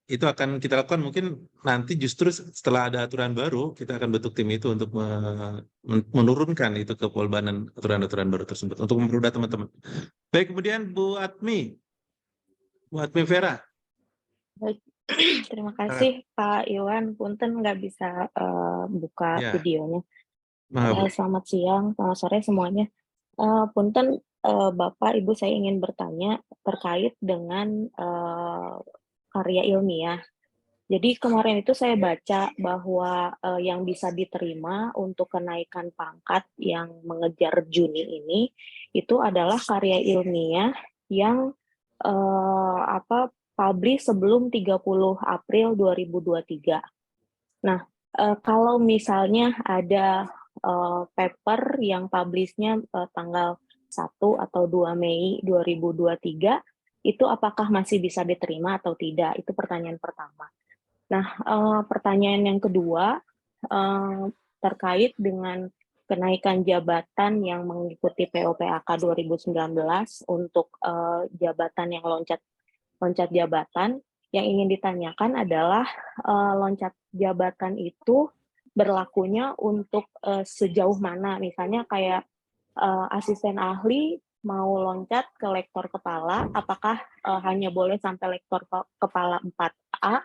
Itu akan kita lakukan mungkin nanti justru setelah ada aturan baru, kita akan bentuk tim itu untuk menurunkan itu ke Polbanan aturan-aturan baru tersebut untuk mempermudah teman-teman. Baik, kemudian Bu Atmi Vera. Baik, terima kasih Pak Iwan. Punten nggak bisa buka videonya. Selamat siang, selamat sore semuanya. Punten Bapak, Ibu, saya ingin bertanya terkait dengan karya ilmiah. Jadi kemarin itu saya baca bahwa yang bisa diterima untuk kenaikan pangkat yang mengejar Juni ini itu adalah karya ilmiah yang publish sebelum 30 April 2023. Nah, kalau misalnya ada paper yang publishnya tanggal 1 atau 2 Mei 2023, itu apakah masih bisa diterima atau tidak? Itu pertanyaan pertama. Nah, pertanyaan yang kedua terkait dengan kenaikan jabatan yang mengikuti PO/PHK 2019 untuk jabatan yang loncat jabatan, yang ingin ditanyakan adalah loncat jabatan itu berlakunya untuk sejauh mana? Misalnya kayak asisten ahli mau loncat ke lektor kepala, apakah hanya boleh sampai lektor kepala 4A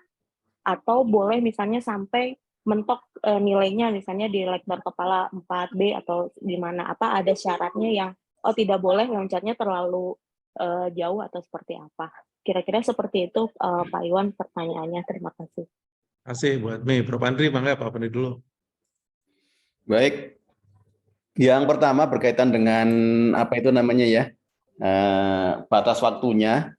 atau boleh misalnya sampai mentok nilainya misalnya di lektor kepala 4B atau gimana? Apa ada syaratnya yang tidak boleh loncatnya terlalu jauh atau seperti apa? Kira-kira seperti itu Pak Iwan pertanyaannya. Terima kasih. Terima kasih buat Prof. Andri, mangga Pak Andri dulu. Baik. Yang pertama berkaitan dengan apa itu namanya ya, batas waktunya,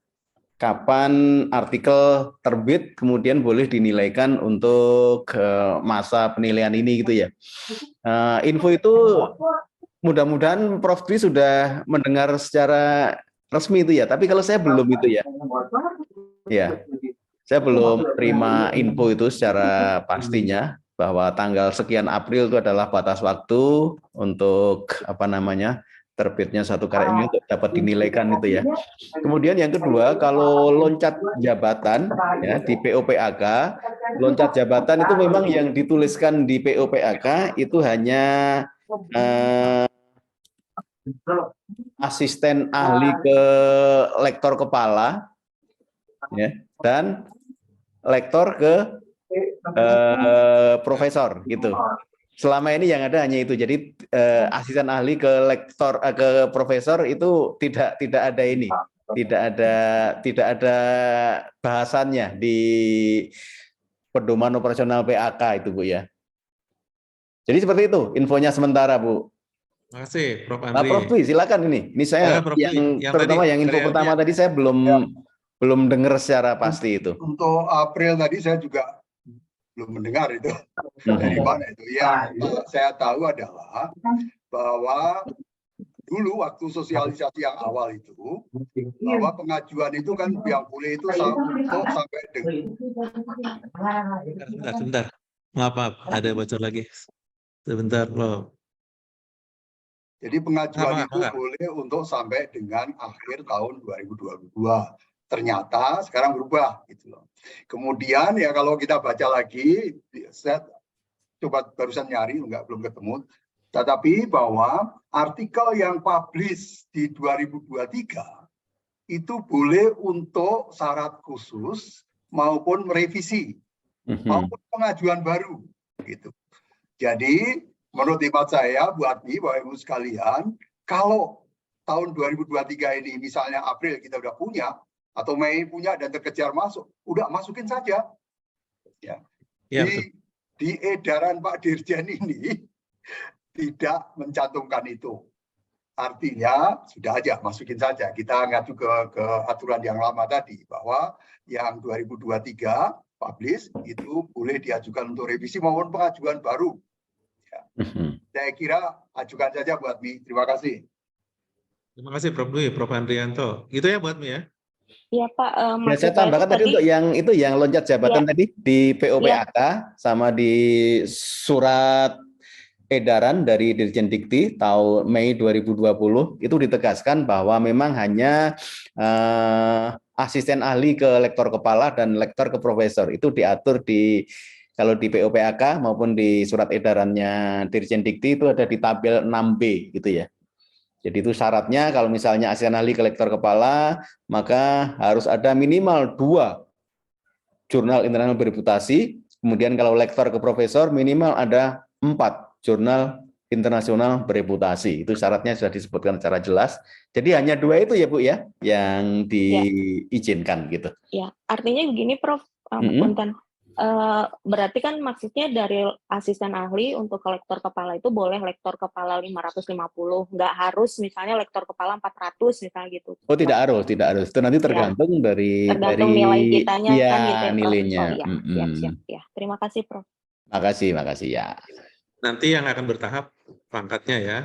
kapan artikel terbit kemudian boleh dinilaikan untuk masa penilaian ini gitu ya. Info itu mudah-mudahan Prof. Dwi sudah mendengar secara resmi itu ya, tapi kalau saya belum itu ya. Ya, saya belum terima info itu secara pastinya bahwa tanggal sekian April itu adalah batas waktu untuk apa namanya terbitnya satu karya ini untuk dapat dinilaikan itu ya. Kemudian yang kedua, kalau loncat jabatan ya di PO/PHK, loncat jabatan itu memang yang dituliskan di PO/PHK itu hanya asisten ahli ke lektor kepala ya, dan lektor ke profesor gitu. Selama ini yang ada hanya itu. Jadi asisten ahli ke lektor ke profesor itu tidak ada ini. Tidak ada bahasannya di pedoman operasional PHK itu, Bu ya. Jadi seperti itu infonya sementara, Bu. Terima kasih Prof. Andri. Prof. Dwi, silakan ini. Ini saya yang terutama yang info pertama tadi saya belum dengar secara pasti itu. Untuk April tadi saya juga belum mendengar itu dari mana itu. Yang saya tahu adalah bahwa dulu waktu sosialisasi yang awal itu, bahwa pengajuan itu kan yang boleh itu sampai dengan sebentar. Maaf, ada bocor lagi. Sebentar loh. Jadi pengajuan itu boleh untuk sampai dengan akhir tahun 2022. ternyata sekarang berubah gitu loh. Kemudian ya kalau kita baca lagi, saya coba barusan nyari belum ketemu, tetapi bahwa artikel yang publish di 2023 itu boleh untuk syarat khusus maupun merevisi maupun pengajuan baru gitu. Jadi menurut hemat saya buat Bapak Ibu sekalian, kalau tahun 2023 ini misalnya April kita udah punya atau Mei punya dan terkejar masuk, udah masukin saja. Ya. Di edaran Pak Dirjen ini tidak mencantumkan itu. Artinya sudah aja masukin saja. Kita ngacu ke aturan yang lama tadi bahwa yang 2023 publish itu boleh diajukan untuk revisi maupun pengajuan baru. Ya. Saya kira ajukan saja buat Mi. Terima kasih. Terima kasih Prof. Dwi, Prof. Andrianto. Gitu ya buat Mi ya. Iya Pak. Ya, saya tambahkan tadi untuk yang loncat jabatan tadi di POPAK sama di surat edaran dari Dirjen Dikti tahun Mei 2020 itu ditegaskan bahwa memang hanya asisten ahli ke lektor kepala dan lektor ke profesor itu diatur di kalau di POPAK maupun di surat edarannya Dirjen Dikti itu ada di tabel 6B gitu ya. Jadi itu syaratnya kalau misalnya asisten ahli ke lektor kepala maka harus ada minimal 2 jurnal internasional bereputasi, kemudian kalau lektor ke profesor minimal ada 4 jurnal internasional bereputasi. Itu syaratnya sudah disebutkan secara jelas. Jadi hanya 2 itu ya Bu ya yang diizinkan gitu. Ya, artinya begini Prof. Punten. Berarti kan maksudnya dari asisten ahli untuk lektor kepala itu boleh lektor kepala 550, nggak harus misalnya lektor kepala 400 misalnya gitu. Oh tidak harus. Itu nanti tergantung dari nilai kitanya ya, kan gitu ya Prof. nilainya. Siap. Ya. Terima kasih Prof. Makasih ya. Nanti yang akan bertahap pangkatnya ya.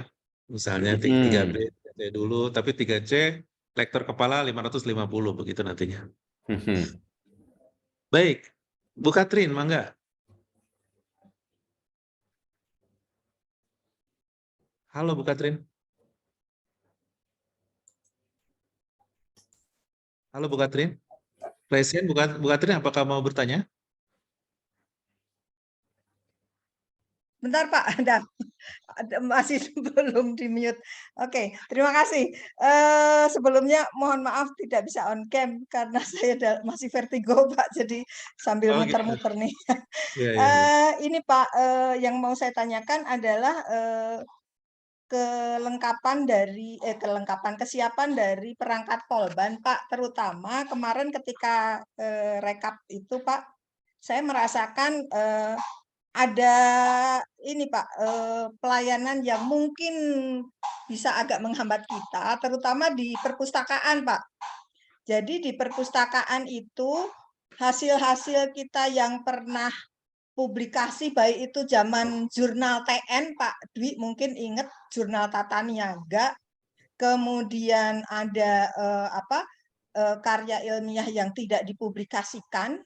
Misalnya 3B dulu, tapi 3C lektor kepala 550 begitu nantinya. Baik. Bu Katrin, mangga. Halo Bu Katrin. Halo Bu Katrin. Presiden Bu Katrin, apakah mau bertanya? Bentar Pak, masih belum di-mute. Oke, terima kasih. Sebelumnya mohon maaf tidak bisa on cam karena saya masih vertigo Pak, jadi sambil muter-muter nih. Ini Pak, yang mau saya tanyakan adalah kesiapan dari perangkat Polban Pak, terutama kemarin ketika rekap itu Pak, saya merasakan ada ini Pak, pelayanan yang mungkin bisa agak menghambat kita, terutama di perpustakaan Pak. Jadi di perpustakaan itu hasil-hasil kita yang pernah publikasi, baik itu zaman jurnal TN Pak Dwi mungkin ingat jurnal Tata Niaga, kemudian ada karya ilmiah yang tidak dipublikasikan,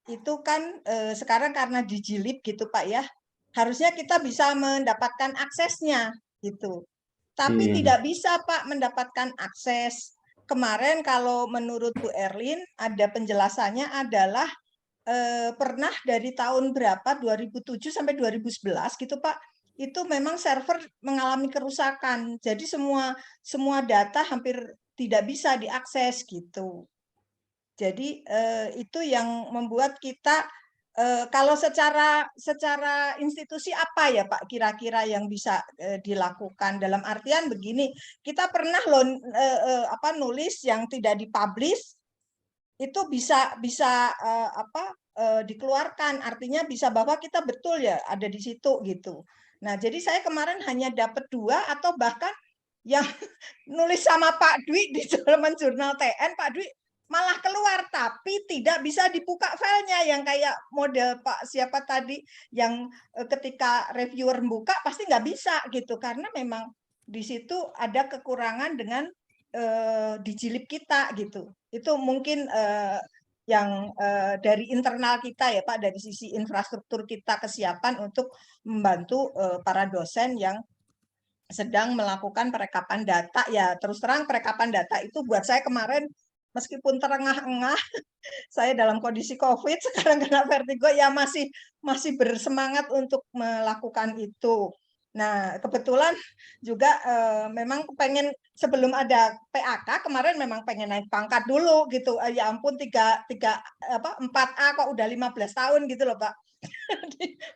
itu kan sekarang karena dijilid gitu Pak ya, harusnya kita bisa mendapatkan aksesnya gitu. Tapi tidak bisa Pak mendapatkan akses. Kemarin kalau menurut Bu Erlin ada penjelasannya adalah pernah dari tahun berapa 2007 sampai 2011 gitu Pak, itu memang server mengalami kerusakan. Jadi semua data hampir tidak bisa diakses gitu. Jadi itu yang membuat kita kalau secara institusi apa ya Pak kira-kira yang bisa dilakukan, dalam artian begini, kita pernah nulis yang tidak dipublish itu bisa dikeluarkan, artinya bisa bahwa kita betul ya ada di situ gitu. Nah jadi saya kemarin hanya dapat 2 atau bahkan yang nulis sama Pak Dwi di halaman jurnal TN, Pak Dwi malah keluar tapi tidak bisa dibuka filenya, yang kayak model Pak siapa tadi yang ketika reviewer buka pasti nggak bisa gitu, karena memang di situ ada kekurangan dengan dijilid kita gitu. Itu mungkin yang dari internal kita ya Pak, dari sisi infrastruktur kita, kesiapan untuk membantu para dosen yang sedang melakukan perekapan data. Ya terus terang perekapan data itu buat saya kemarin meskipun terengah-engah, saya dalam kondisi COVID sekarang kena vertigo ya masih bersemangat untuk melakukan itu. Nah, kebetulan juga memang pengen sebelum ada PAK kemarin memang pengen naik pangkat dulu gitu. Ya ampun 4A kok udah 15 tahun gitu loh, Pak.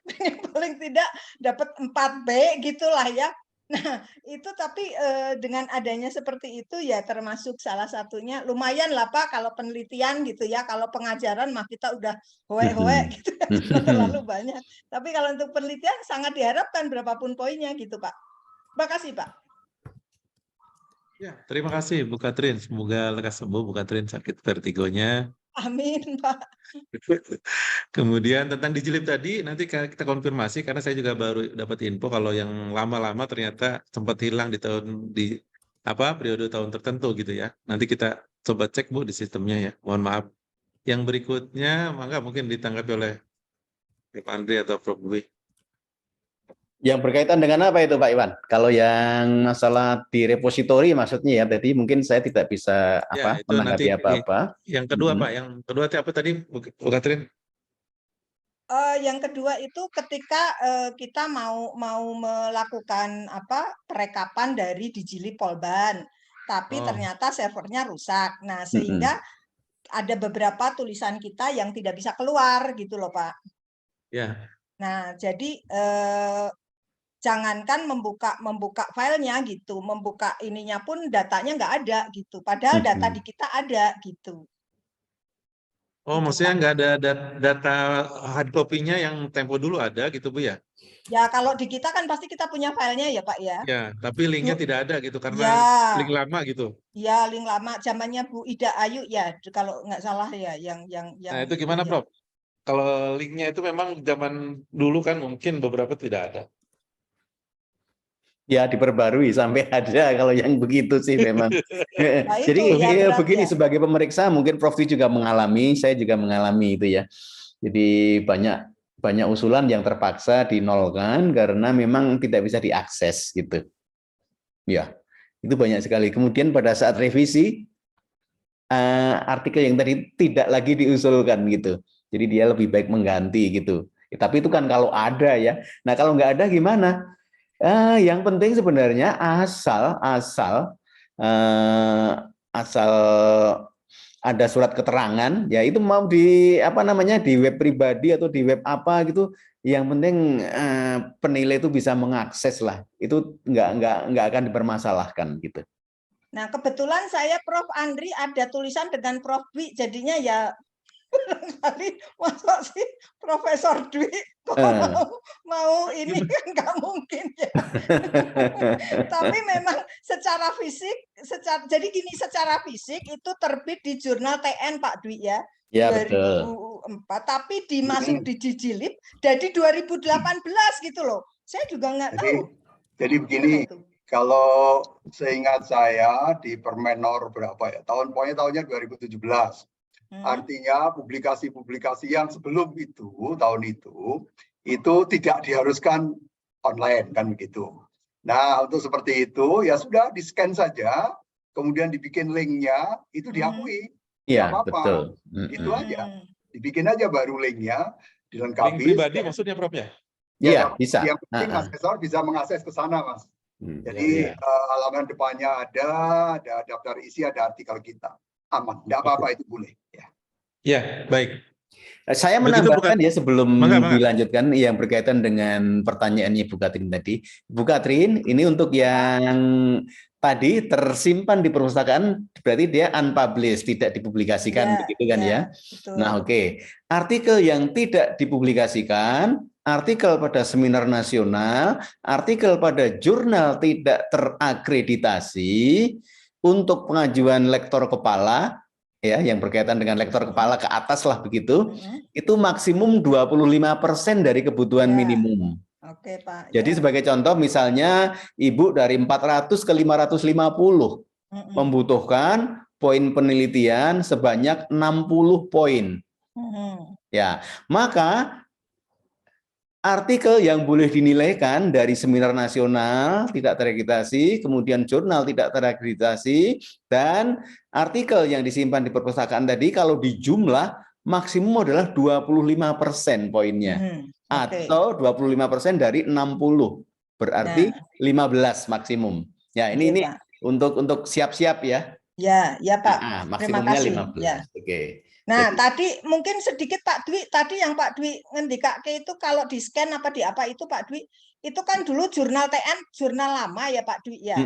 Pengen paling tidak dapat 4B gitulah ya. Nah, itu tapi dengan adanya seperti itu ya termasuk salah satunya lumayan lah Pak kalau penelitian gitu ya. Kalau pengajaran mah kita udah hoe-hoe gitu ya, sudah terlalu banyak. Tapi kalau untuk penelitian sangat diharapkan berapapun poinnya gitu Pak. Terima kasih Pak. Ya, terima kasih Bu Katrin. Semoga lekas sembuh Bu Katrin sakit vertigonya. Amin Pak. Kemudian tentang dijilid tadi nanti kita konfirmasi karena saya juga baru dapat info kalau yang lama-lama ternyata sempat hilang di periode tahun tertentu gitu ya. Nanti kita coba cek Bu di sistemnya ya. Mohon maaf. Yang berikutnya mungkin ditanggapi oleh Prof. Andri atau Prof. Dwi. Yang berkaitan dengan apa itu Pak Iwan? Kalau yang masalah di repositori maksudnya ya, tadi mungkin saya tidak bisa menanggapi apa-apa. Yang kedua Pak, yang kedua apa tadi Bu Katrin? Yang kedua itu ketika kita mau melakukan perekapan dari Dijili Polban, tapi ternyata servernya rusak. Nah, sehingga ada beberapa tulisan kita yang tidak bisa keluar gitu loh Pak. Ya. Nah, jadi jangankan membuka filenya gitu, membuka ininya pun datanya nggak ada gitu. Padahal data di kita ada gitu. Oh, maksudnya nggak ada data hard copy-nya yang tempo dulu ada gitu Bu ya? Ya kalau di kita kan pasti kita punya filenya ya Pak ya. Ya, tapi linknya tidak ada gitu karena link lama gitu. Ya, link lama zamannya Bu Ida Ayu ya kalau nggak salah ya yang. Nah itu gimana Prof? Kalau linknya itu memang zaman dulu kan mungkin beberapa tidak ada. Ya diperbarui sampai ada kalau yang begitu sih memang. Nah, Jadi ya, begini ya. Sebagai pemeriksa mungkin Prof juga mengalami, saya juga mengalami itu ya. Jadi banyak usulan yang terpaksa dinolkan karena memang tidak bisa diakses gitu. Ya, itu banyak sekali. Kemudian pada saat revisi artikel yang tadi tidak lagi diusulkan gitu. Jadi dia lebih baik mengganti gitu. Tapi itu kan kalau ada ya. Nah kalau nggak ada gimana? Yang penting sebenarnya asal ada surat keterangan ya itu mau di di web pribadi atau di web apa gitu, yang penting penilai itu bisa mengakses lah, itu nggak akan dipermasalahkan gitu. Nah kebetulan saya Prof. Andri ada tulisan dengan Prof. Dwi, jadinya ya kali masa sih Profesor Dwi kok mau ini kan nggak mungkin ya. Tapi memang secara fisik, jadi gini, secara fisik itu terbit di jurnal TN Pak Dwi ya. Ya 2004, tapi dimasuk di Dijilid dari 2018 gitu loh. Saya juga nggak tahu. Jadi begini, kalau seingat saya di Permenor berapa ya? Tahunnya 2017. Artinya publikasi-publikasi yang sebelum itu, tahun itu tidak diharuskan online kan begitu. Nah untuk seperti itu ya sudah di-scan saja, kemudian dibikin linknya, itu diakui. Iya betul. Itu aja, dibikin aja baru linknya, dilengkapi. Link pribadi maksudnya Prof ya? Iya bisa. Yang penting asesor bisa mengakses ke sana Mas. Jadi halaman depannya ada daftar isi, ada artikel kita. Aman, tidak apa-apa itu boleh. Ya, baik. Saya menambahkan ya sebelum dilanjutkan yang berkaitan dengan pertanyaannya Bu Katrin tadi. Bu Katrin, ini untuk yang tadi tersimpan di perpustakaan berarti dia unpublished, tidak dipublikasikan, begitu kan ya? Betul. Nah, oke. Artikel yang tidak dipublikasikan, artikel pada seminar nasional, artikel pada jurnal tidak terakreditasi untuk pengajuan lektor kepala, ya, yang berkaitan dengan lektor kepala ke atas lah begitu, itu maksimum 25% dari kebutuhan minimum. Oke, Pak. Jadi sebagai contoh misalnya Ibu dari 400 ke 550 membutuhkan poin penelitian sebanyak 60 poin. Ya, maka artikel yang boleh dinilaikan dari seminar nasional tidak terakreditasi, kemudian jurnal tidak terakreditasi, dan artikel yang disimpan di perpustakaan tadi kalau dijumlah maksimum adalah 25% poinnya. Atau 25% dari 60. Berarti 15 maksimum. Ya, ini untuk siap-siap ya. Ya, ya Pak. Terima Maksimumnya kasih. 15. Ya. Oke. Nah, Jadi, tadi mungkin sedikit Pak Dwi, tadi yang Pak Dwi ngendikake itu kalau di scan apa di apa itu Pak Dwi, itu kan dulu jurnal TN, jurnal lama ya Pak Dwi ya.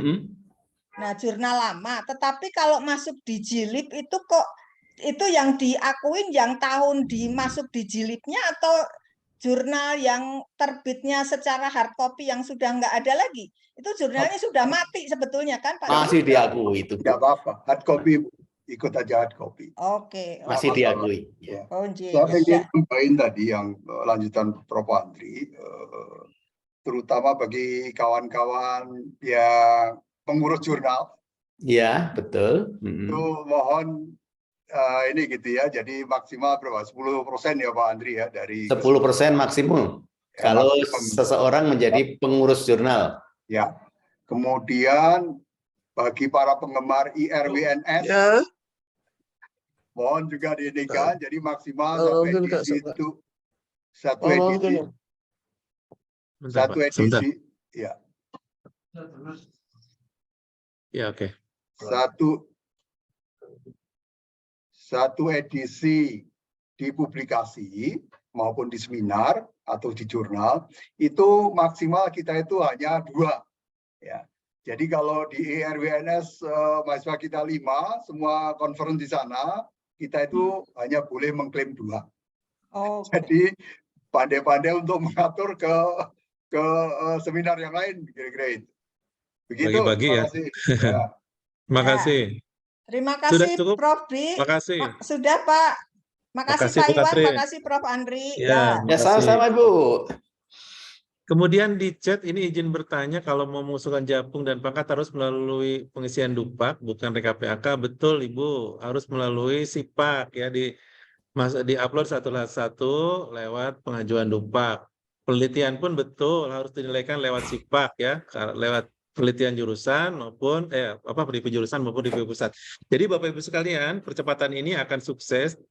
Nah, jurnal lama, tetapi kalau masuk di jilid itu kok itu yang diakuin yang tahun dimasuk di jilidnya atau jurnal yang terbitnya secara hard copy yang sudah nggak ada lagi? Itu jurnalnya sudah mati sebetulnya kan Pak Dwi? masih diakui itu. Tidak apa-apa, hard copy ikut aja hard copy. Oke. Masih diakui. Ya. Oh, nggih. Saya ingin tambahin tadi yang lanjutan Prof. Andri, terutama bagi kawan-kawan yang pengurus jurnal. Iya, betul. Itu mohon ini gitu ya, jadi maksimal berapa? 10% ya Pak Andri ya dari 10% maksimum. Ya, kalau maksimum. seseorang menjadi pengurus jurnal. Ya. Kemudian bagi para penggemar IRWNS, mohon juga diindikan, jadi maksimal satu edisi itu satu edisi. Satu edisi, ya. Ya, oke. Satu edisi di publikasi maupun di seminar atau di jurnal itu maksimal kita itu hanya 2. Ya. Jadi kalau di IRWNS mahasiswa kita 5, semua conference di sana, kita itu hanya boleh mengklaim 2. Jadi pandai-pandai untuk mengatur ke seminar yang lain, kira-kira itu. Begitu. Bagi-bagi ya. Terima kasih. Terima kasih Prof. Dwi. Makasih. Sudah Pak. Makasih Pak Iwan, makasih Prof. Andri. Ya, sama-sama Bu. Kemudian di chat ini izin bertanya kalau mau mengusulkan Japung dan pangkat harus melalui pengisian Dupak bukan RKPAK. Betul Ibu, harus melalui SIPAK ya di-upload satu lewat pengajuan Dupak. Penelitian pun betul harus dinilaikan lewat SIPAK ya, lewat penelitian jurusan maupun review jurusan maupun review pusat. Jadi Bapak Ibu sekalian, percepatan ini akan sukses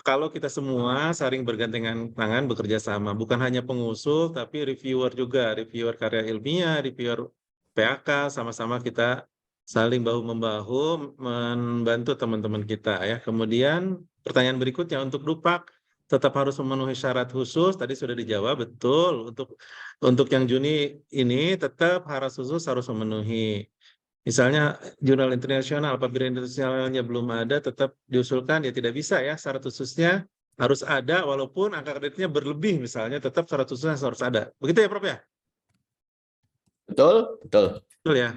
kalau kita semua saling bergandengan tangan bekerja sama, bukan hanya pengusul tapi reviewer juga, reviewer karya ilmiah, reviewer PAK, sama-sama kita saling bahu-membahu membantu teman-teman kita ya. Kemudian pertanyaan berikutnya untuk Dupak tetap harus memenuhi syarat khusus, tadi sudah dijawab betul. Untuk yang Juni ini tetap syarat khusus harus memenuhi. Misalnya jurnal internasional, apabila internasionalnya belum ada, tetap diusulkan ya tidak bisa ya, syarat khususnya harus ada walaupun angka kreditnya berlebih misalnya, tetap syarat khususnya harus ada. Begitu ya Prof ya? Betul, betul. Betul ya.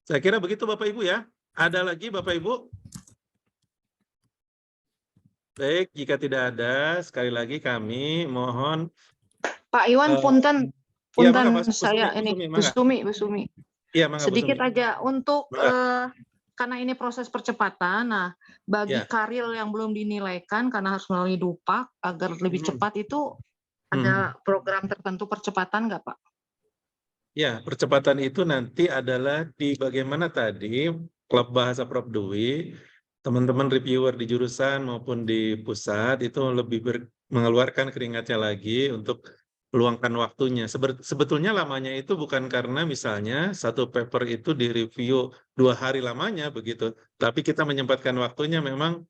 Saya kira begitu Bapak Ibu ya. Ada lagi Bapak Ibu? Baik, jika tidak ada, sekali lagi kami mohon. Pak Iwan, punten Ya, saya Busumi. Ya, sedikit aja untuk karena ini proses percepatan. Nah, bagi karil yang belum dinilaikan karena harus melalui Dupak agar lebih cepat itu ada program tertentu percepatan nggak Pak? Ya, percepatan itu nanti adalah di bagaimana tadi klub bahasa Prof. Dwi, teman-teman reviewer di jurusan maupun di pusat itu lebih mengeluarkan keringatnya lagi untuk luangkan waktunya. Sebetulnya lamanya itu bukan karena misalnya satu paper itu direview 2 hari lamanya begitu, tapi kita menyempatkan waktunya memang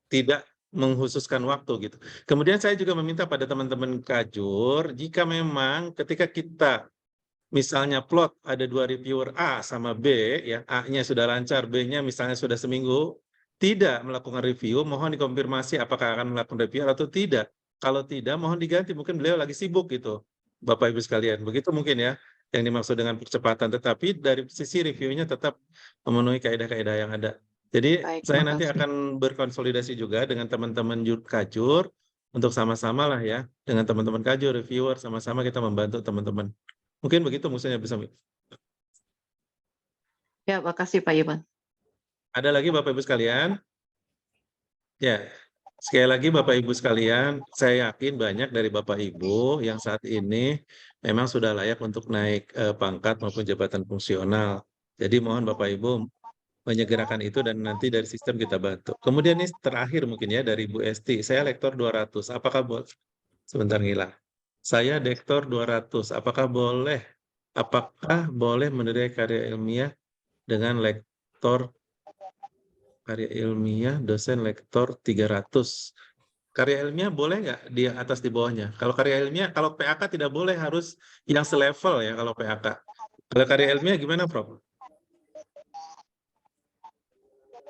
tidak menghususkan waktu gitu. Kemudian saya juga meminta pada teman-teman kajur, jika memang ketika kita misalnya plot ada 2 reviewer A sama B, ya A-nya sudah lancar, B-nya misalnya sudah seminggu tidak melakukan review, mohon dikonfirmasi apakah akan melakukan review atau tidak. Kalau tidak, mohon diganti. Mungkin beliau lagi sibuk gitu, Bapak Ibu sekalian. Begitu mungkin ya yang dimaksud dengan percepatan. Tetapi dari sisi reviewnya tetap memenuhi kaidah-kaidah yang ada. Jadi saya nanti akan berkonsolidasi juga dengan teman-teman kajur untuk sama-sama lah ya dengan teman-teman kajur, reviewer, sama-sama kita membantu teman-teman. Mungkin begitu maksudnya bisa. Ya, makasih Pak Iwan. Ada lagi Bapak Ibu sekalian? Ya. sekali lagi Bapak Ibu sekalian, saya yakin banyak dari Bapak Ibu yang saat ini memang sudah layak untuk naik pangkat maupun jabatan fungsional. Jadi mohon Bapak Ibu menyegerakan itu dan nanti dari sistem kita bantu. Kemudian ini terakhir mungkin ya dari Bu Esti, saya lektor 200, apakah boleh? Sebentar Ngila. Saya lektor 200, apakah boleh menilai karya ilmiah dengan lektor karya ilmiah, dosen lektor 300. Karya ilmiah boleh nggak di atas di bawahnya? Kalau karya ilmiah, kalau PAK tidak boleh, harus yang selevel ya kalau PAK. Kalau karya ilmiah gimana, Prof?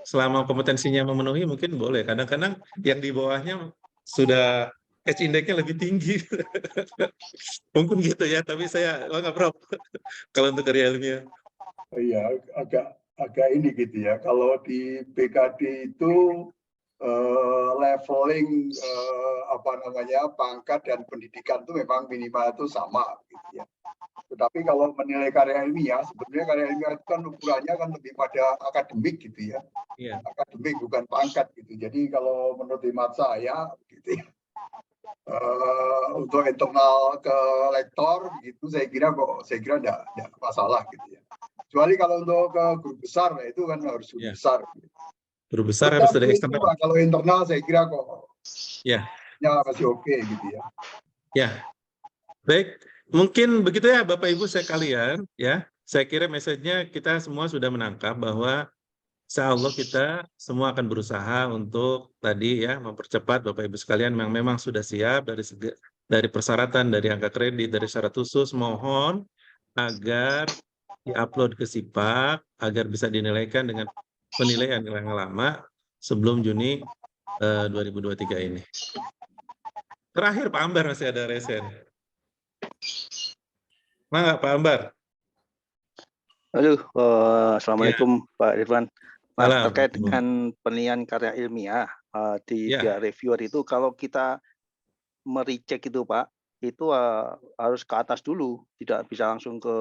Selama kompetensinya memenuhi mungkin boleh. Kadang-kadang yang di bawahnya sudah edge index-nya lebih tinggi. Mungkin gitu ya, tapi saya nggak, Prof. Kalau untuk karya ilmiah. Iya, agak ini gitu ya. Kalau di BKD itu leveling pangkat dan pendidikan itu memang minimal itu sama gitu ya. Tetapi kalau menilai karya ilmiah, sebenarnya karya ilmiah itu kan ukurannya kan lebih pada akademik gitu ya. Yeah. Akademik bukan pangkat gitu. Jadi kalau menurut hemat saya gitu ya, untuk internal ke lektor gitu saya kira enggak masalah gitu ya. Kecuali kalau untuk ke guru besar, nah itu kan harus guru besar. Guru besar harus dari eksternal. Kalau internal saya kira ya masih oke gitu ya. Ya, baik. Mungkin begitu ya Bapak Ibu sekalian ya. Saya kira message-nya kita semua sudah menangkap bahwa insya Allah kita semua akan berusaha untuk tadi ya mempercepat Bapak Ibu sekalian yang memang sudah siap dari persyaratan, dari angka kredit, dari syarat khusus, mohon agar di-upload ke SIPAK agar bisa dinilaikan dengan penilaian yang lama sebelum Juni 2023 ini. Terakhir Pak Ambar masih ada resen. Mana Pak Ambar? Halo, Assalamualaikum ya. Pak Irfan. Mas, Salam. terkait dengan penilaian karya ilmiah di pihak reviewer itu, kalau kita merecek itu Pak, itu harus ke atas dulu, tidak bisa langsung ke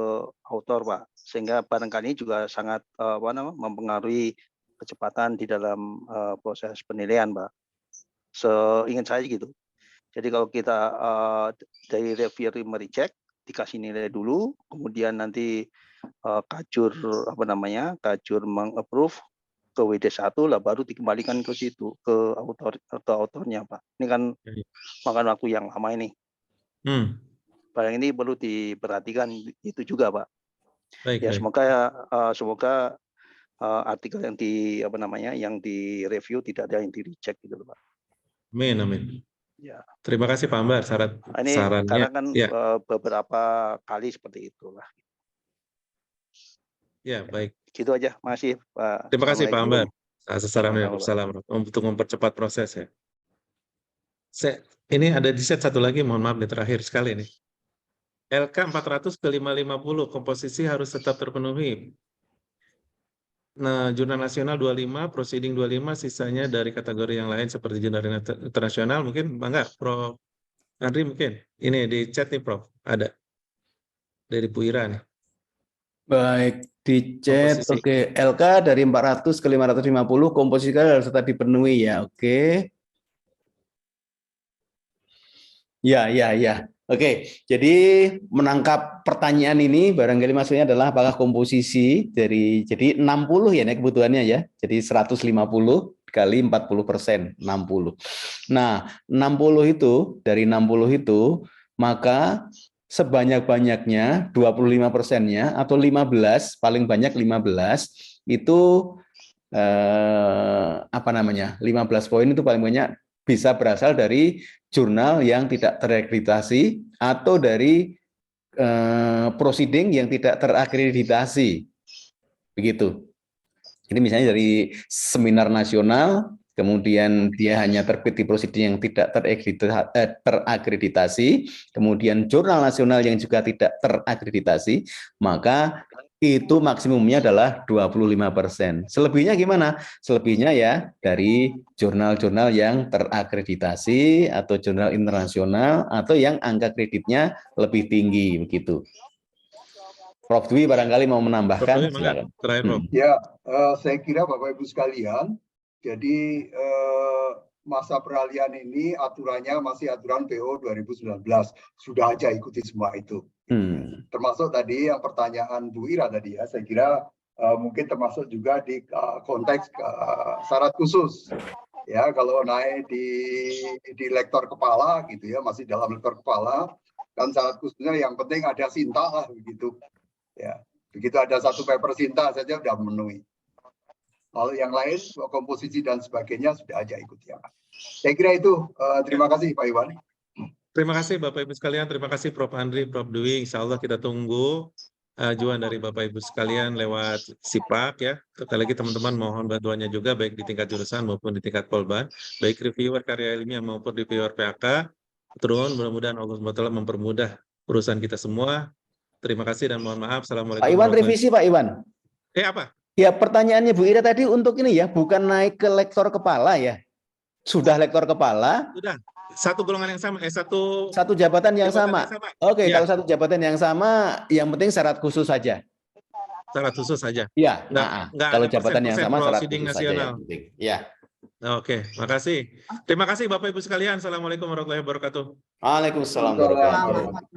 autor Pak, sehingga barangkali juga sangat mempengaruhi kecepatan di dalam proses penilaian Pak. Seingat saya gitu. Jadi kalau kita dari reviewer merecek, dikasih nilai dulu, kemudian nanti kajur kajur meng-approve ke WD1 lah baru dikembalikan ke situ ke autornya Pak. Ini kan makan waktu yang lama ini. Barang ini perlu diperhatikan itu juga Pak. Baik, ya baik. Semoga artikel yang yang di review tidak ada yang di reject gitu Pak. Amin, amin. Ya. Terima kasih Pak Ambar sarannya. Karena kan beberapa kali seperti itulah. Ya, baik. Gitu aja. Makasih Pak. Terima kasih Pak Ambar. Assalamualaikum untuk mempercepat proses ya. Ini ada di set satu lagi, mohon maaf nih terakhir sekali nih. LK 400 ke 550 komposisi harus tetap terpenuhi. Nah, jurnal nasional 25, proceeding 25, sisanya dari kategori yang lain seperti jurnal internasional mungkin enggak, Prof. Andri mungkin. Ini di chat nih Prof. Ada. Dari Bu Ira nih. Baik, di chat. Oke, LK dari 400 ke 550 komposisi harus tetap dipenuhi ya. Oke. Ya. Oke, jadi menangkap pertanyaan ini barangkali maksudnya adalah apakah komposisi jadi 60 ya nih kebutuhannya ya. Jadi 150 kali 40%, 60. Nah, 60 itu dari 60 itu maka sebanyak-banyaknya 25%-nya atau 15, paling banyak 15 itu 15 poin itu paling banyak bisa berasal dari jurnal yang tidak terakreditasi atau dari proceeding yang tidak terakreditasi. Begitu. Jadi misalnya dari seminar nasional, kemudian dia hanya terbit di proceeding yang tidak terakreditasi, kemudian jurnal nasional yang juga tidak terakreditasi, maka itu maksimumnya adalah 25%. Selebihnya gimana? Selebihnya ya dari jurnal-jurnal yang terakreditasi atau jurnal internasional atau yang angka kreditnya lebih tinggi begitu. Prof Dwi barangkali mau menambahkan. Ya, saya kira Bapak Ibu sekalian, jadi masa peralihan ini aturannya masih aturan PO 2019. Sudah aja ikuti semua itu. Termasuk tadi yang pertanyaan Bu Ira tadi ya, saya kira mungkin termasuk juga di konteks syarat khusus. Ya, kalau naik di lektor kepala gitu ya, masih dalam lektor kepala, kan syarat khususnya yang penting ada sinta lah begitu. Ya, begitu ada satu paper sinta saja sudah memenuhi. Kalau yang lain, komposisi dan sebagainya sudah aja ikut ya. Saya kira itu. Terima kasih Pak Iwan. Terima kasih Bapak Ibu sekalian. Terima kasih Prof. Andri, Prof. Dwi. Insya Allah kita tunggu ajuan dari Bapak Ibu sekalian lewat SIPAK ya. Sekali lagi teman-teman mohon bantuannya juga baik di tingkat jurusan maupun di tingkat Polban, baik reviewer karya ilmiah maupun reviewer PAK. Turun mudah-mudahan Allah SWT mempermudah urusan kita semua. Terima kasih dan mohon maaf. Assalamualaikum. Pak Iwan, revisi Pak Iwan. Apa? Ya, pertanyaannya Bu Ira tadi untuk ini ya, bukan naik ke lektor kepala ya. Sudah lektor kepala. Sudah. Satu golongan yang sama, satu jabatan yang sama. Oke, ya. kalau satu jabatan yang sama, yang penting syarat khusus saja. Syarat khusus saja. Iya. Nggak Kalau ada jabatan yang sama syarat proceeding khusus nasional. saja yang penting. Ya. Oke, makasih. Terima kasih Bapak Ibu sekalian. Assalamualaikum warahmatullahi wabarakatuh. Waalaikumsalam warahmatullahi wabarakatuh.